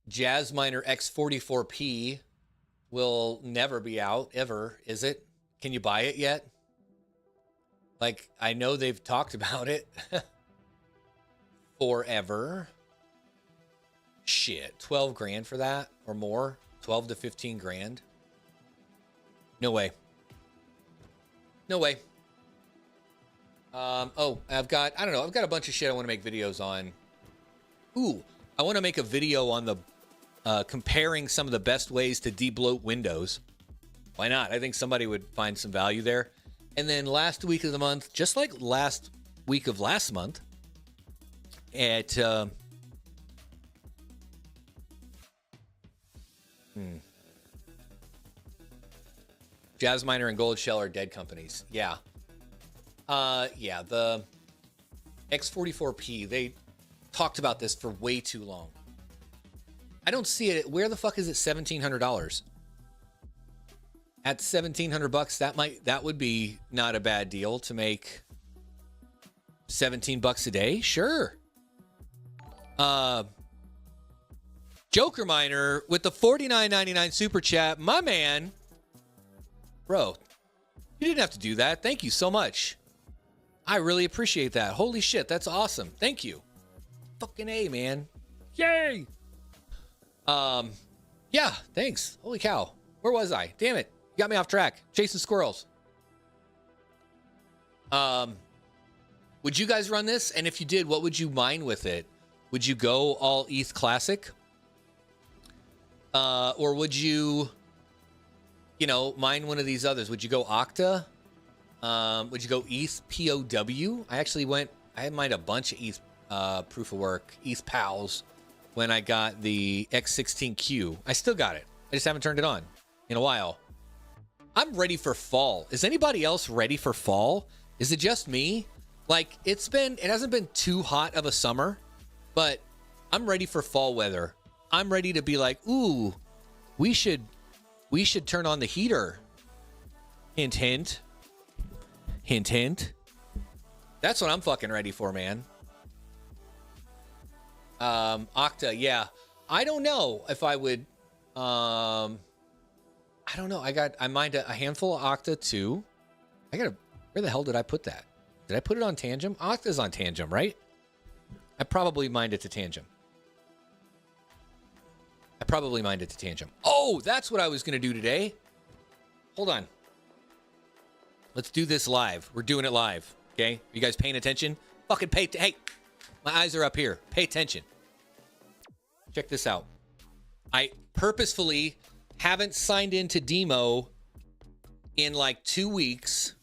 Jazzminer X44P will never be out, ever, is it? Can you buy it yet? Like, I know they've talked about it forever. Shit, 12 grand for that or more? 12 to 15 grand? No way. No way. Oh, I've got a bunch of shit I want to make videos on. Ooh, I want to make a video on the comparing some of the best ways to debloat Windows. Why not? I think somebody would find some value there. And then last week of the month, just like last week of last month, at Jazzminer and Gold Shell are dead companies. Yeah. Yeah, the X44P, they talked about this for way too long. I don't see it. Where the fuck is it $1,700? At $1,700, that would be not a bad deal to make $17 a day. Sure. Joker Miner with the $49.99 super chat. My man. Bro, you didn't have to do that. Thank you so much. I really appreciate that. Holy shit, that's awesome. Thank you. Fucking A, man. Yay. Yeah, thanks. Holy cow. Where was I? Damn it. You got me off track. Chasing squirrels. Would you guys run this? And if you did, what would you mine with it? Would you go all ETH Classic? Or would you, mine one of these others? Would you go Okta? Would you go ETH POW? I mined a bunch of ETH proof of work, ETH PALs, when I got the X16Q. I still got it. I just haven't turned it on in a while. I'm ready for fall. Is anybody else ready for fall? Is it just me? Like, it hasn't been too hot of a summer, but I'm ready for fall weather. I'm ready to be like, ooh, we should turn on the heater. Hint, hint. Hint, hint. That's what I'm fucking ready for, man. Okta, yeah. I don't know if I would, I don't know. I mined a handful of Okta too. Where the hell did I put that? Did I put it on Tangem? Okta's on Tangem, right? I probably mined it to Tangem. Oh, that's what I was going to do today. Hold on. Let's do this live. We're doing it live. Okay? You guys paying attention? Fucking hey, my eyes are up here. Pay attention. Check this out. I purposefully haven't signed into Demo in like 2 weeks.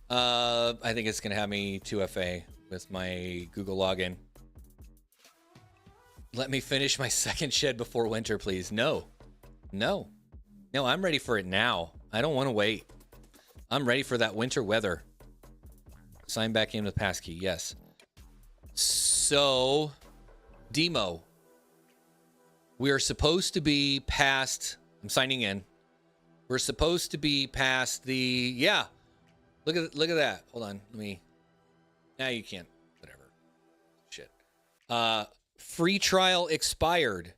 I think it's going to have me 2FA with my Google login. Let me finish my second shed before winter, please. No, I'm ready for it now. I don't want to wait. I'm ready for that winter weather. Sign back in with passkey. Yes. So, Demo. We are supposed to be past. I'm signing in. We're supposed to be past the. Yeah. Look at that. Hold on. Now you can't. Whatever. Shit. Free trial expired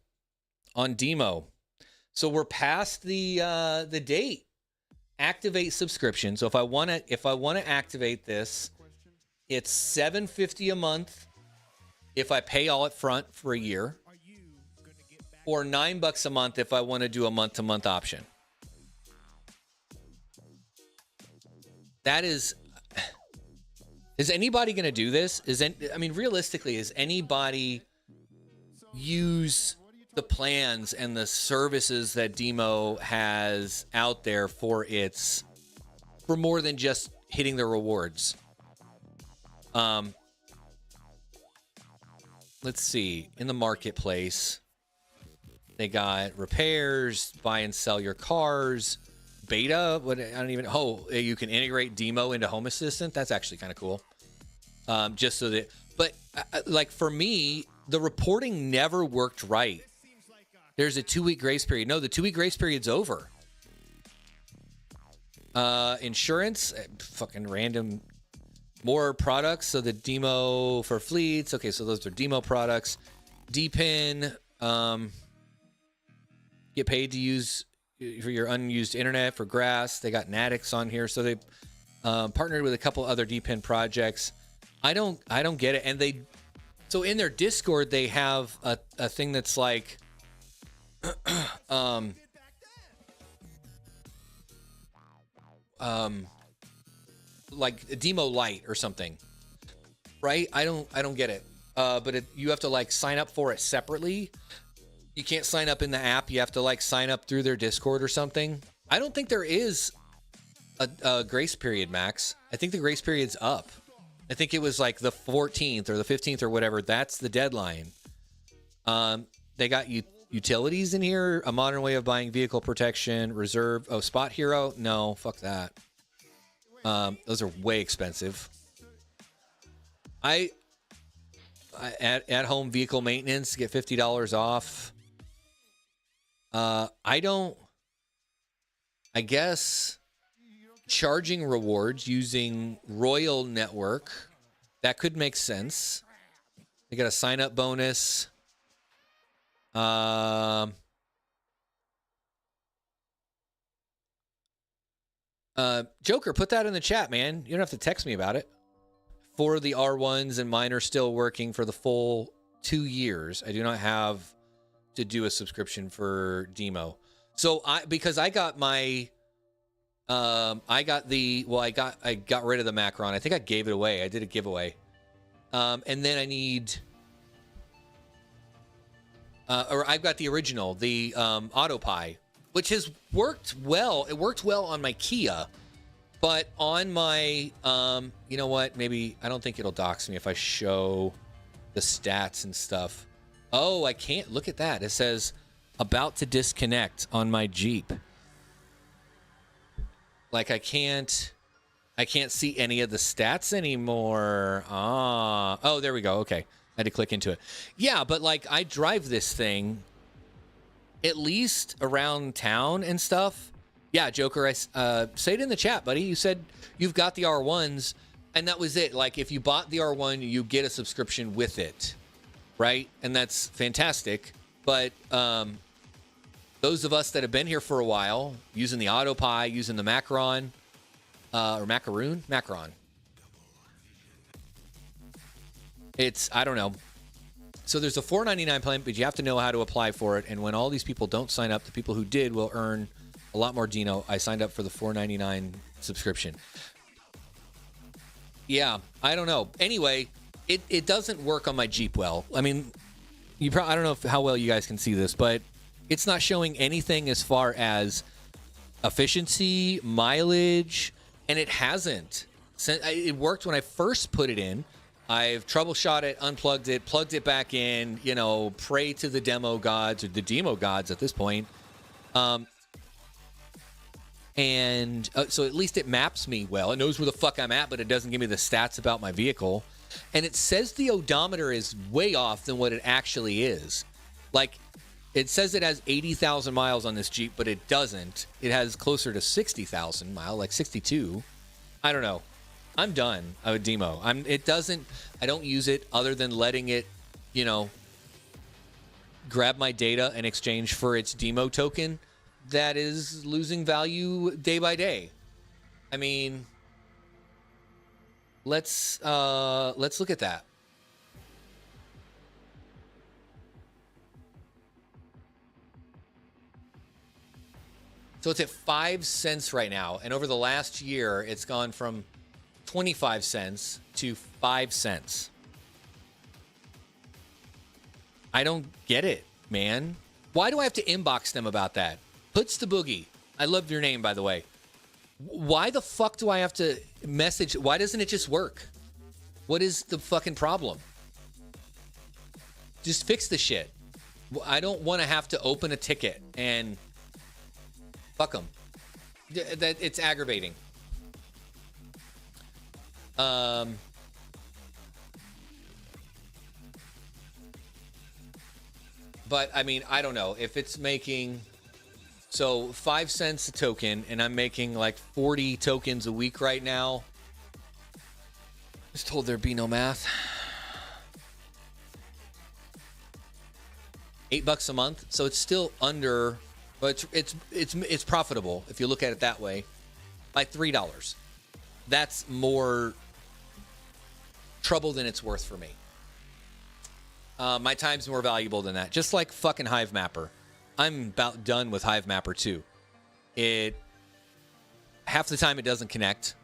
on Demo. So we're past the date. Activate subscription. So if I want to activate this, it's $7.50 a month if I pay all up front for a year, or $9 a month if I want to do a month-to-month option. That is anybody going to do this? Realistically, is anybody use the plans and the services that Demo has out there for more than just hitting the rewards? Let's see. In the marketplace, they got repairs, buy and sell your cars, beta. You can integrate Demo into Home Assistant. That's actually kind of cool. Just so that, but like for me, the reporting never worked right. There's a 2-week grace period. No, the 2-week grace period's over. Insurance, fucking random more products. So the demo for fleets. Okay, so those are demo products. DPIN, get paid to use for your unused internet for grass. They got Natix on here. So they partnered with a couple other DPIN projects. I don't get it. And so in their Discord, they have a thing that's like, like a demo light or something, right? I don't get it. But you have to like sign up for it separately. You can't sign up in the app. You have to like sign up through their Discord or something. I don't think there is a grace period, Max. I think the grace period's up. I think it was like the 14th or the 15th or whatever. That's the deadline. They got utilities in here. A modern way of buying vehicle protection, reserve. Oh, Spot Hero. No, fuck that. Those are way expensive. At home vehicle maintenance, get $50 off. I guess charging rewards using Royal Network, that could make sense. They got a sign up bonus. Joker, put that in the chat, man. You don't have to text me about it. For the R1s, and mine are still working for the full 2 years. I do not have to do a subscription for Demo. So because I got my I got rid of the Macron. I think I gave it away. I did a giveaway. And then I need or I've got the original, the AutoPie, which has worked well. It worked well on my Kia, but on my you know what? Maybe I don't think it'll dox me if I show the stats and stuff. Oh, I can't. Look at that. It says about to disconnect on my Jeep. Like I can't see any of the stats anymore. Oh, there we go. Okay. I had to click into it. Yeah, but like I drive this thing at least around town and stuff. Yeah, Joker, I say it in the chat, buddy. You said you've got the R1s, and that was it. Like if you bought the R1, you get a subscription with it, right? And that's fantastic. But those of us that have been here for a while, using the AutoPie, using the Macron, or Macaroon? Macron. I don't know. So there's a $4.99 plan, but you have to know how to apply for it. And when all these people don't sign up, the people who did will earn a lot more Dino. I signed up for the $4.99 subscription. Yeah, I don't know. Anyway, it doesn't work on my Jeep well. I mean, I don't know how well you guys can see this, but it's not showing anything as far as efficiency, mileage, and it hasn't. It worked when I first put it in. I've troubleshot it, unplugged it, plugged it back in, pray to the demo gods or the demo gods at this point. So at least it maps me well. It knows where the fuck I'm at, but it doesn't give me the stats about my vehicle. And it says the odometer is way off than what it actually is. Like, it says it has 80,000 miles on this Jeep, but it doesn't. It has closer to 60,000 miles, like 62. I don't know. I'm done with Demo. I don't use it other than letting it, grab my data in exchange for its Demo token that is losing value day by day. I mean, let's look at that. So it's at 5 cents right now, and over the last year, it's gone from 25 cents to 5 cents. I don't get it, man. Why do I have to inbox them about that? Puts the Boogie. I love your name, by the way. Why the fuck do I have to message? Why doesn't it just work? What is the fucking problem? Just fix the shit. I don't want to have to open a ticket and fuck them. It's aggravating. But I mean, I don't know if it's making 5 cents a token, and I'm making like 40 tokens a week right now. was told there'd be no math. $8 a month, so it's still under, but it's profitable if you look at it that way. By $3, that's more trouble than it's worth for me. My time's more valuable than that. Just like fucking Hive Mapper. I'm about done with Hive Mapper too. Half the time it doesn't connect,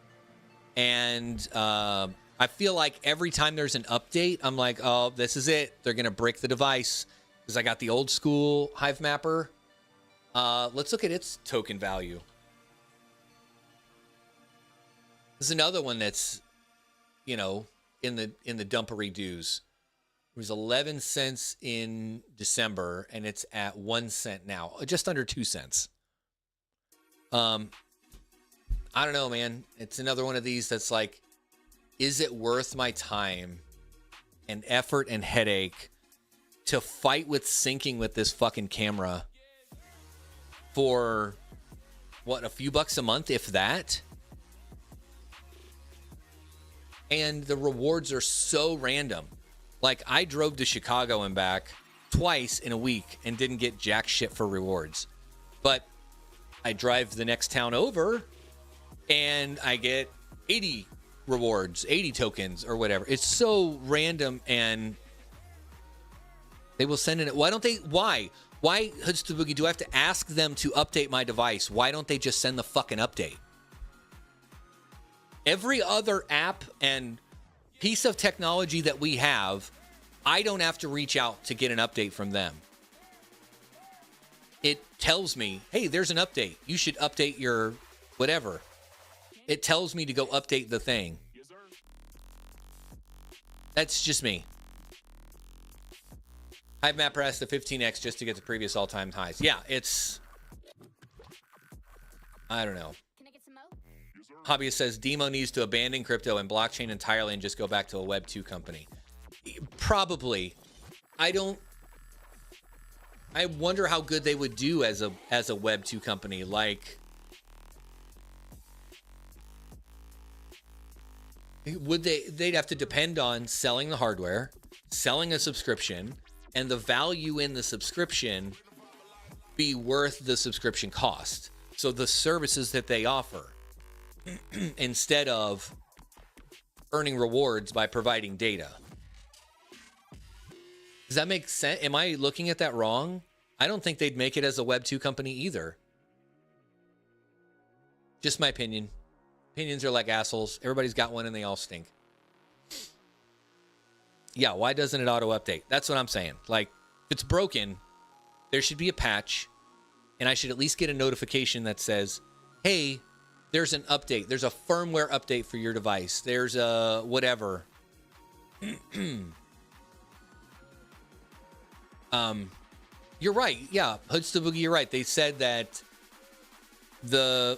and I feel like every time there's an update, I'm like, oh, this is it. They're gonna break the device because I got the old school Hive Mapper. Let's look at its token value. There's another one that's, in the dumpery dues. It was 11 cents in December, and it's at 1 cent now, just under 2 cents. I don't know, man. It's another one of these that's like, is it worth my time and effort and headache to fight with syncing with this fucking camera for, what, a few bucks a month, if that? And the rewards are so random. Like, I drove to Chicago and back twice in a week and didn't get jack shit for rewards. But I drive the next town over and I get 80 rewards, 80 tokens or whatever. It's so random, and they will send in it. Why? Hoods to Boogie, do I have to ask them to update my device? Why don't they just send the fucking update? Every other app and piece of technology that we have, I don't have to reach out to get an update from them. It tells me, hey, there's an update. You should update your whatever. It tells me to go update the thing. That's just me. Hive Mapper has the 15x just to get the previous all-time highs. Yeah, I don't know. Hobbyist says Demo needs to abandon crypto and blockchain entirely and just go back to a Web 2 company. Probably. I wonder how good they would do as a Web 2 company. Like, they'd have to depend on selling the hardware, selling a subscription, and the value in the subscription be worth the subscription cost. So the services that they offer, instead of earning rewards by providing data. Does that make sense? Am I looking at that wrong? I don't think they'd make it as a Web 2 company either. Just my opinion. Opinions are like assholes. Everybody's got one and they all stink. Yeah, why doesn't it auto-update? That's what I'm saying. Like, if it's broken, there should be a patch, and I should at least get a notification that says, hey, there's an update. There's a firmware update for your device. There's a whatever. You're right. Yeah, Hoods to Boogie, you're right. They said that the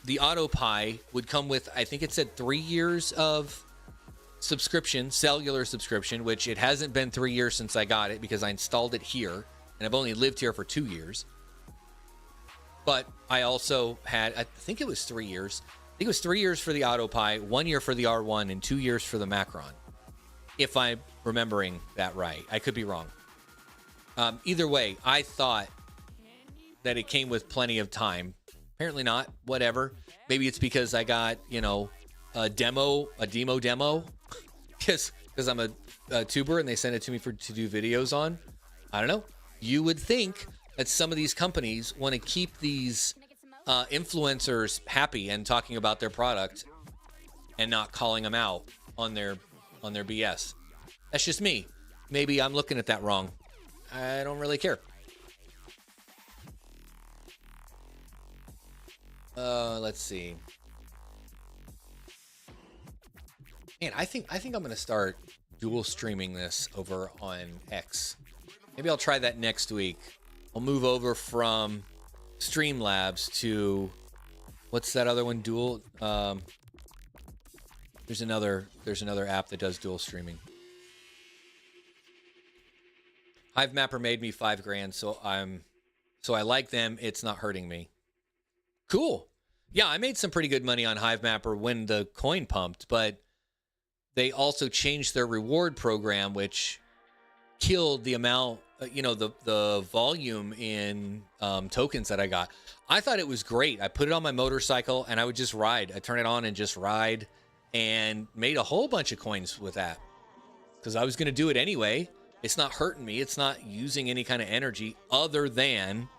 AutoPi would come with, I think it said 3 years of subscription, cellular subscription, which it hasn't been 3 years since I got it because I installed it here, and I've only lived here for 2 years. But I also had, I think it was 3 years. I think it was 3 years for the AutoPi, 1 year for the R1, and 2 years for the Macron. If I'm remembering that right. I could be wrong. Either way, I thought that it came with plenty of time. Apparently not. Whatever. Maybe it's because I got, a demo, because I'm a tuber and they send it to me to do videos on. I don't know. You would think that some of these companies want to keep these influencers happy and talking about their product and not calling them out on their BS. That's just me. Maybe I'm looking at that wrong. I don't really care. Let's see. Man, I think I'm gonna start dual streaming this over on X. Maybe I'll try that next week. I'll move over from Streamlabs to what's that other one? Dual. There's another app that does dual streaming. Hive Mapper made me $5,000, so I like them. It's not hurting me. Cool. Yeah, I made some pretty good money on Hive Mapper when the coin pumped, but they also changed their reward program, which killed the amount, the volume in tokens that I got. I thought it was great. I put it on my motorcycle and I would just ride. I turn it on and just ride, and made a whole bunch of coins with that because I was going to do it anyway. It's not hurting me. It's not using any kind of energy other than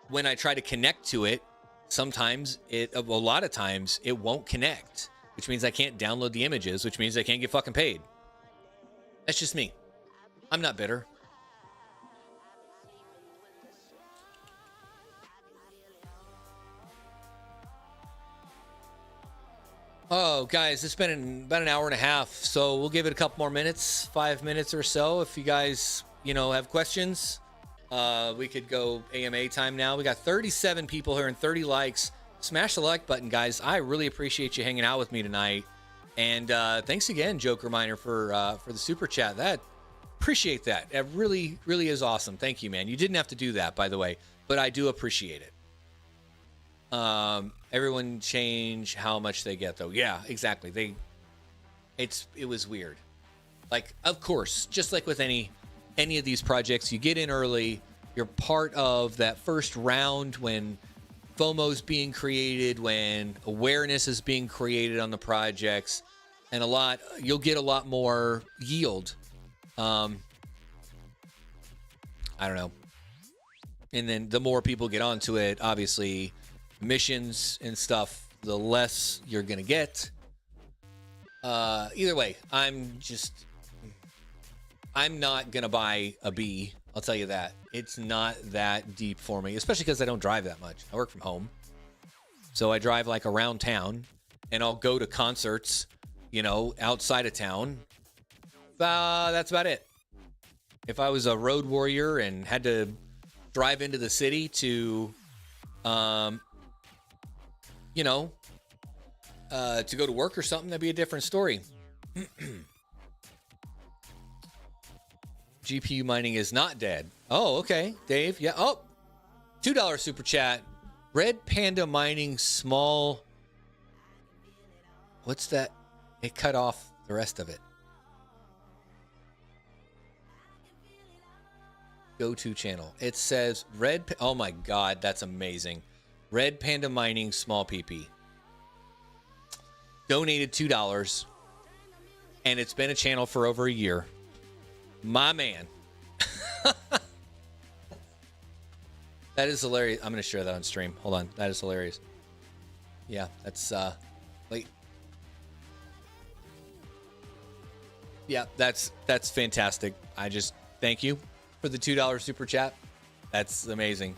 when I try to connect to it. Sometimes a lot of times it won't connect, which means I can't download the images, which means I can't get fucking paid. That's just me. I'm not bitter. Oh, guys, it's been about an hour and a half, so we'll give it a couple more minutes, 5 minutes or so. If you guys, have questions, we could go AMA time now. We got 37 people here and 30 likes. Smash the like button, guys. I really appreciate you hanging out with me tonight. And thanks again, Joker Miner, for the super chat. Appreciate that. It really, really is awesome. Thank you, man. You didn't have to do that, by the way, but I do appreciate it. Everyone change how much they get, though. Yeah, exactly. It was weird. Like, of course, just like with any of these projects, you get in early. You're part of that first round when FOMO's being created, when awareness is being created on the projects, and you'll get a lot more yield. I don't know. And then the more people get onto it, obviously, missions and stuff, the less you're gonna get. Either way, I'm not gonna buy a B. I'll tell you that. It's not that deep for me, especially because I don't drive that much. I work from home, so I drive like around town, and I'll go to concerts, outside of town. That's about it. If I was a road warrior and had to drive into the city to to go to work or something, that'd be a different story. GPU mining is not dead. Oh, okay, Dave. Yeah. Oh, $2 super chat. Red Panda mining small. What's that? It cut off the rest of it. Go-to channel. It says oh my God, that's amazing. Red Panda mining small PP. Donated $2. And it's been a channel for over a year. My man. That is hilarious. I'm going to share that on stream. Hold on. That is hilarious. Yeah, that's, wait. Yeah, that's fantastic. I just thank you for the $2 super chat. That's amazing.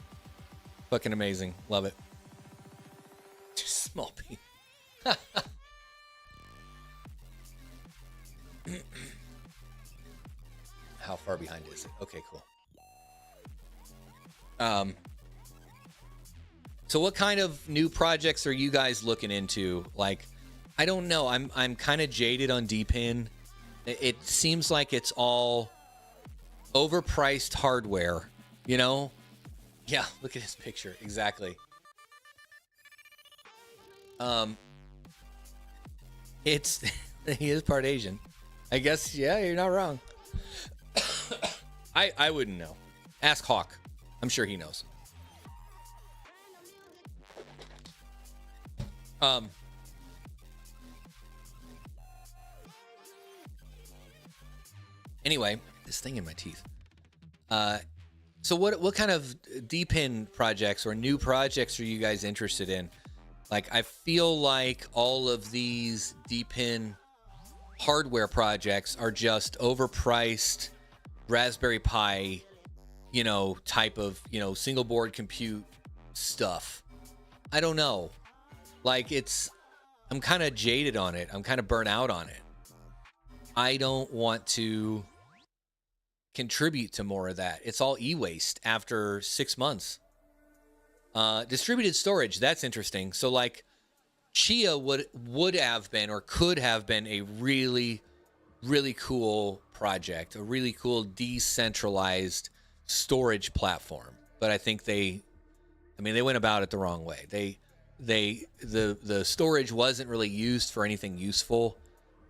Fucking amazing. Love it. Just small P. How far behind is it? Okay, cool. So what kind of new projects are you guys looking into? Like, I don't know. I'm kind of jaded on DPIN. It seems like it's all overpriced hardware, Yeah, look at his picture. Exactly. It's he is part Asian. I guess, yeah, you're not wrong. I wouldn't know. Ask Hawk. I'm sure he knows. Anyway, this thing in my teeth. So what kind of DPIN projects or new projects are you guys interested in? Like, I feel like all of these DPIN hardware projects are just overpriced Raspberry Pi, type of, single board compute stuff. I don't know. Like, I'm kind of jaded on it. I'm kind of burnt out on it. I don't want to contribute to more of that. It's all e-waste after 6 months. Distributed storage, that's interesting. So like Chia would have been or could have been a really, really cool project, a really cool decentralized storage platform. But I think they went about it the wrong way. The storage wasn't really used for anything useful.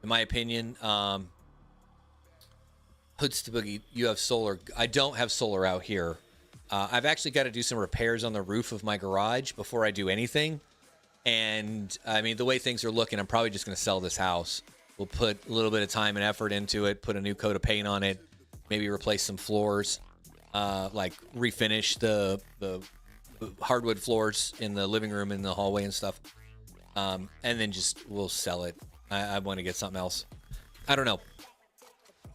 in my opinion. Hoods to Boogie, you have solar. I don't have solar out here. I've actually got to do some repairs on the roof of my garage before I do anything. And I mean, the way things are looking, I'm probably just going to sell this house. We'll put a little bit of time and effort into it, put a new coat of paint on it, maybe replace some floors, like refinish the hardwood floors in the living room and the hallway and stuff. And then we'll sell it. I want to get something else. I don't know.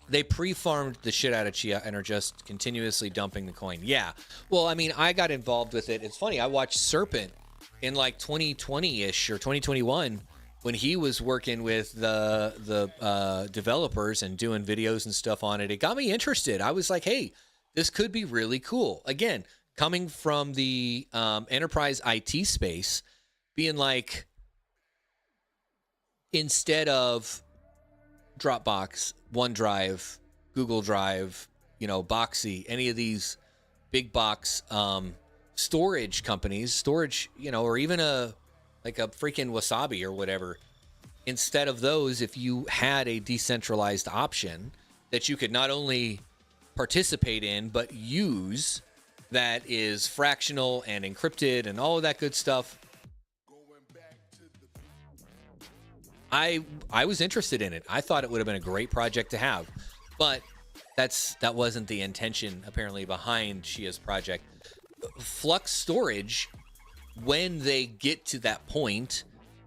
They pre-farmed the shit out of Chia and are just continuously dumping the coin. Yeah. Well, I mean, I got involved with it. It's funny. I watched Serpent in like 2020-ish or 2021 when he was working with the developers and doing videos and stuff on it. It got me interested. I was like, hey, this could be really cool. Again, coming from the enterprise IT space, being like, instead of Dropbox, OneDrive, Google Drive, Boxy, any of these big box storage companies, or even a freaking Wasabi or whatever. Instead of those, if you had a decentralized option that you could not only participate in, but use, that is fractional and encrypted and all of that good stuff, I was interested in it. I thought it would have been a great project to have, but that wasn't the intention apparently behind Shia's project. Flux storage, when they get to that point,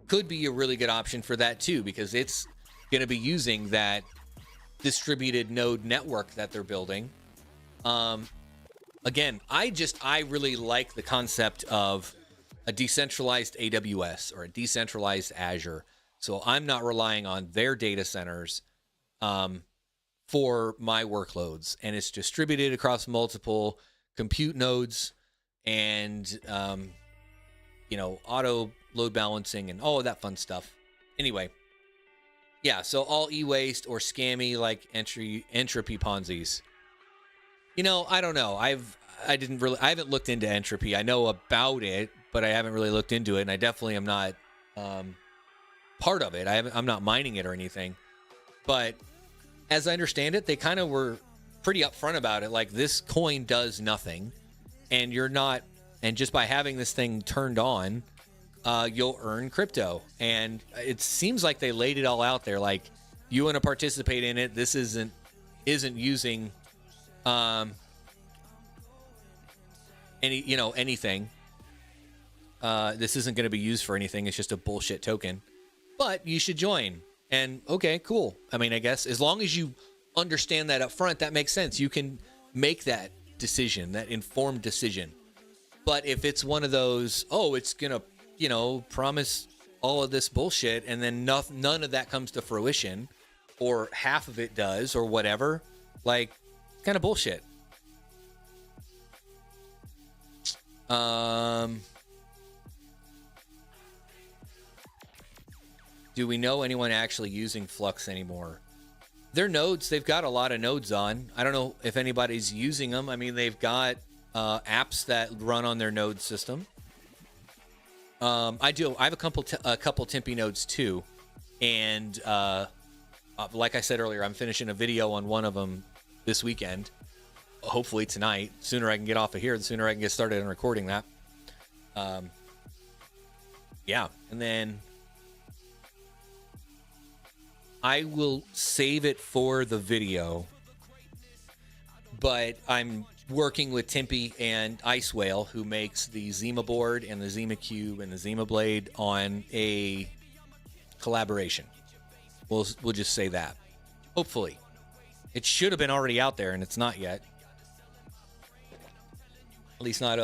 could be a really good option for that too, because it's going to be using that distributed node network that they're building. Again, I really like the concept of a decentralized AWS or a decentralized Azure. So I'm not relying on their data centers for my workloads, and it's distributed across multiple compute nodes and auto load balancing and all of that fun stuff. Anyway, yeah, so all e-waste or scammy like entropy Ponzi's. I don't know. I haven't looked into entropy. I know about it, but I haven't really looked into it, and I definitely am not part of it. I'm not mining it or anything. But as I understand it, they kind of were pretty upfront about it. Like, this coin does nothing, and you're not, and just by having this thing turned on, you'll earn crypto. And it seems like they laid it all out there. Like, you want to participate in it. This isn't using anything. This isn't going to be used for anything. It's just a bullshit token. But you should join. And okay, cool. I mean, I guess as long as you understand that up front, that makes sense. You can make that decision, that informed decision. But if it's one of those, it's going to, promise all of this bullshit, and then none of that comes to fruition, or half of it does, or whatever, like, kind of bullshit. Do we know anyone actually using Flux anymore? Their nodes, they've got a lot of nodes on. I don't know if anybody's using them. I mean, they've got apps that run on their node system. I do. I have a couple Tempe nodes too. And like I said earlier, I'm finishing a video on one of them this weekend. Hopefully tonight. The sooner I can get off of here, the sooner I can get started on recording that. Yeah. And then I will save it for the video, but I'm working with Tempe and Ice Whale, who makes the Zima board and the Zima Cube and the Zima blade, on a collaboration. We'll just say that. Hopefully. It should have been already out there, and it's not yet. At least not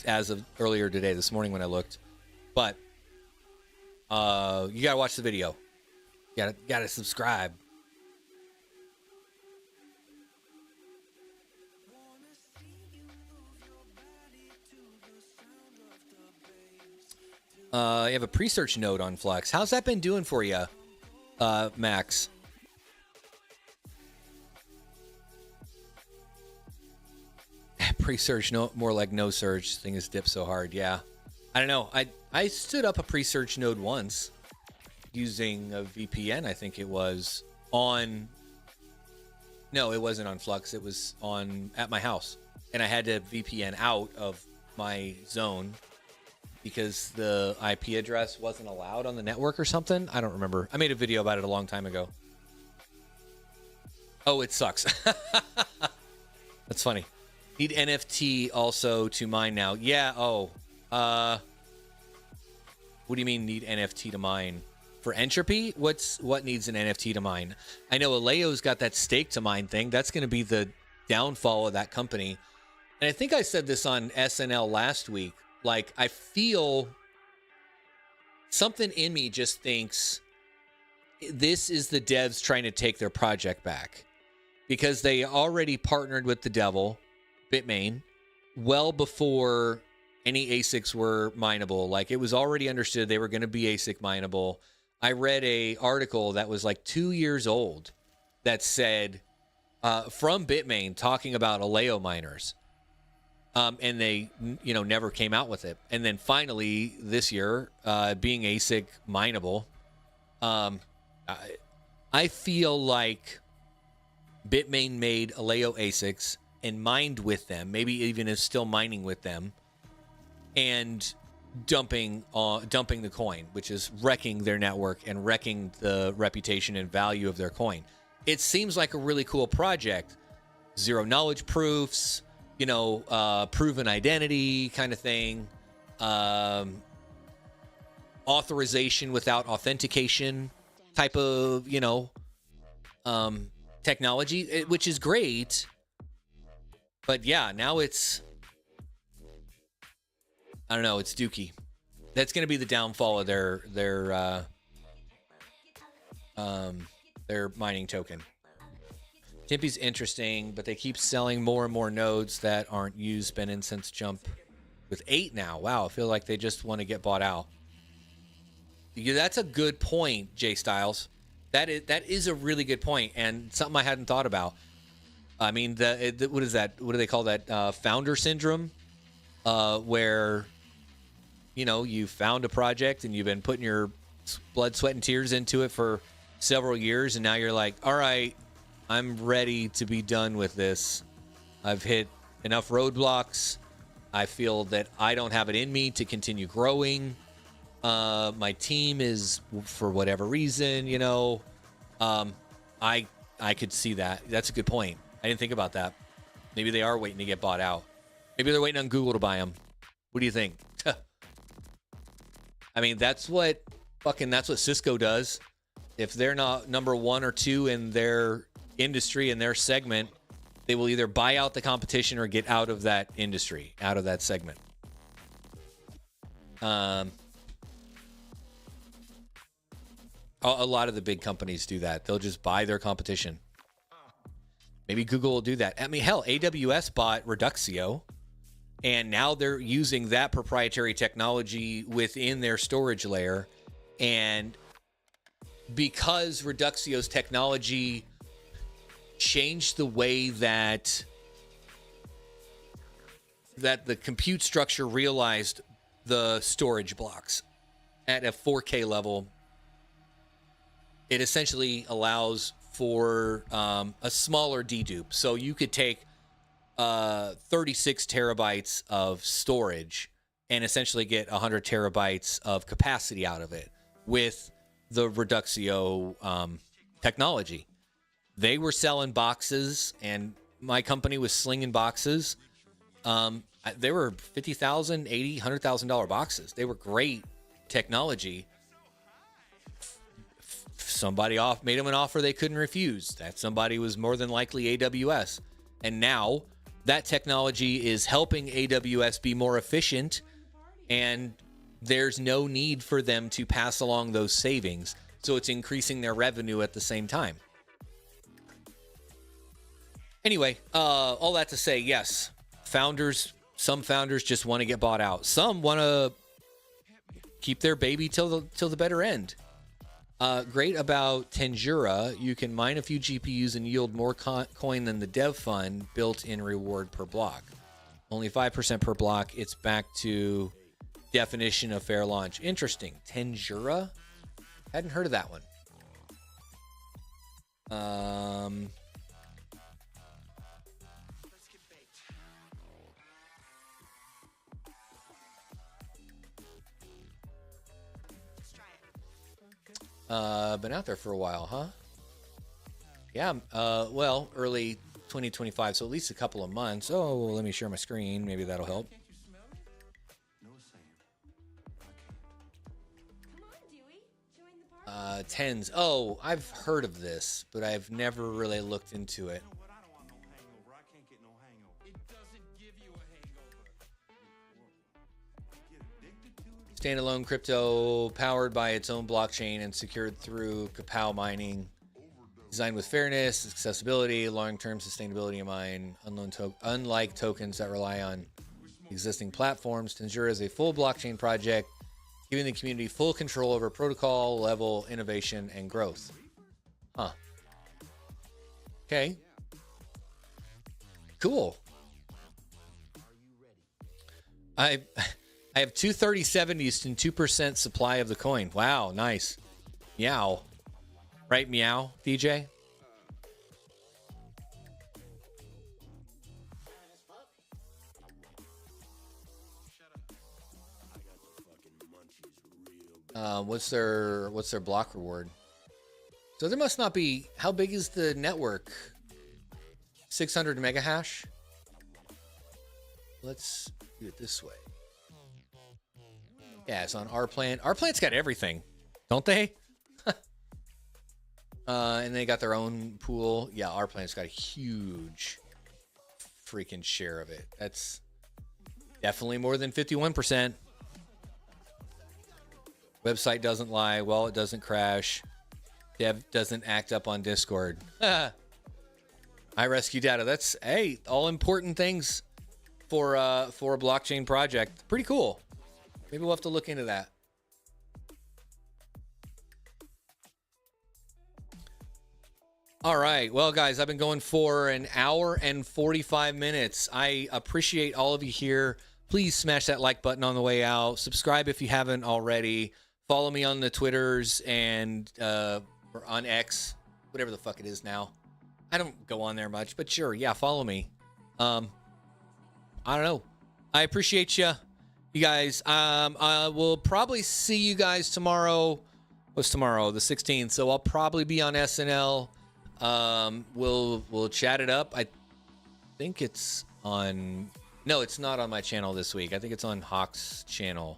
as of earlier today, this morning when I looked. But you gotta watch the video. Gotta subscribe. You have a pre-search node on Flux. How's that been doing for you, Max? Pre-search, no, more like no search. Thing has dipped so hard. Yeah, I don't know. I stood up a pre-search node once. using a VPN, I think it was, on... No, it wasn't on Flux. It was on at my house. And I had to VPN out of my zone because the IP address wasn't allowed on the network or something. I don't remember. I made a video about it a long time ago. Oh, it sucks. That's funny. Need NFT also to mine now. Yeah, oh. What do you mean need NFT to mine? For entropy? What needs an NFT to mine? I know Aleo's got that stake to mine thing. That's going to be the downfall of that company. And I think I said this on SNL last week. Like, I feel something in me just thinks this is the devs trying to take their project back because they already partnered with the devil, Bitmain, well before any ASICs were mineable. Like, it was already understood they were going to be ASIC mineable. I read a article that was like 2 years old that said from Bitmain talking about Aleo miners. And they, never came out with it. And then finally this year, being ASIC mineable, I feel like Bitmain made Aleo ASICs and mined with them, maybe even is still mining with them, and dumping the coin, which is wrecking their network and wrecking the reputation and value of their coin. It seems like a really cool project. Zero knowledge proofs, proven identity kind of thing. Authorization without authentication type of, technology, which is great. But yeah, now it's, I don't know, it's dookie. That's going to be the downfall of their mining token. Timpy's interesting, but they keep selling more and more nodes that aren't used. Been in since jump with 8 now. Wow, I feel like they just want to get bought out. Yeah, that's a good point, Jay Styles. That is a really good point, and something I hadn't thought about. I mean, what is that? What do they call that? Founder syndrome, where you found a project and you've been putting your blood, sweat, and tears into it for several years, and now you're like, all right, I'm ready to be done with this. I've hit enough roadblocks. I feel that I don't have it in me to continue growing. My team is, for whatever reason, I could see that. That's a good point. I didn't think about that. Maybe they are waiting to get bought out. Maybe they're waiting on Google to buy them. What do you think? I mean, that's what Cisco does. If they're not number 1 or 2 in their industry, in their segment, they will either buy out the competition or get out of that industry, out of that segment. A lot of the big companies do that. They'll just buy their competition. Maybe Google will do that. I mean, hell, AWS bought Reduxio, and now they're using that proprietary technology within their storage layer. And because Reduxio's technology changed the way that the compute structure realized the storage blocks at a 4K level, it essentially allows for a smaller dedupe. So you could take 36 terabytes of storage and essentially get 100 terabytes of capacity out of it with the Reduxio technology. They were selling boxes, and my company was slinging boxes. They were $50,000, $80,000, $100,000 boxes. They were great technology. Somebody made them an offer they couldn't refuse. That somebody was more than likely AWS. And now that technology is helping AWS be more efficient, and there's no need for them to pass along those savings. So it's increasing their revenue at the same time. Anyway, all that to say, yes, some founders just want to get bought out. Some want to keep their baby till the better end. Great about Tangera, you can mine a few GPUs and yield more coin than the dev fund built-in reward per block. Only 5% per block. It's back to definition of fair launch. Interesting. Tangera? Hadn't heard of that one. Been out there for a while, huh? Yeah, well, early 2025, so at least a couple of months. Oh, let me share my screen. Maybe that'll help. Tens. Oh, I've heard of this, but I've never really looked into it. Standalone crypto powered by its own blockchain and secured through Kapow mining. Designed with fairness, accessibility, long-term sustainability in mind, unlike tokens that rely on existing platforms, Azure is a full blockchain project, giving the community full control over protocol level innovation and growth. Huh. Okay. Cool. I have two 3070s and 2% supply of the coin. Wow, nice. Meow. Right, meow, DJ? What's their block reward? So there must not be. How big is the network? 600 mega hash. Let's do it this way. Yeah, it's on our plan. Our plan's got everything, don't they? And they got their own pool. Yeah, our plan's got a huge freaking share of it. That's definitely more than 51%. Website doesn't lie. Wallet doesn't crash. Dev doesn't act up on Discord. I rescue data. That's, hey, all important things for a blockchain project. Pretty cool. Maybe we'll have to look into that. All right. Well, guys, I've been going for an hour and 45 minutes. I appreciate all of you here. Please smash that like button on the way out. Subscribe if you haven't already. Follow me on the Twitters and or on X, whatever the fuck it is now. I don't go on there much, but sure. Yeah, follow me. I don't know. I appreciate you guys. We'll probably see you guys tomorrow. What's tomorrow? The 16th. So I'll probably be on SNL. We'll chat it up. I think it's on. No, it's not on my channel this week. I think it's on Hawk's channel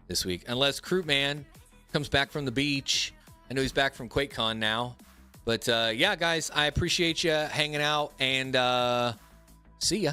this week, unless Crootman comes back from the beach. I know he's back from QuakeCon now, but yeah, guys, I appreciate you hanging out, and see ya.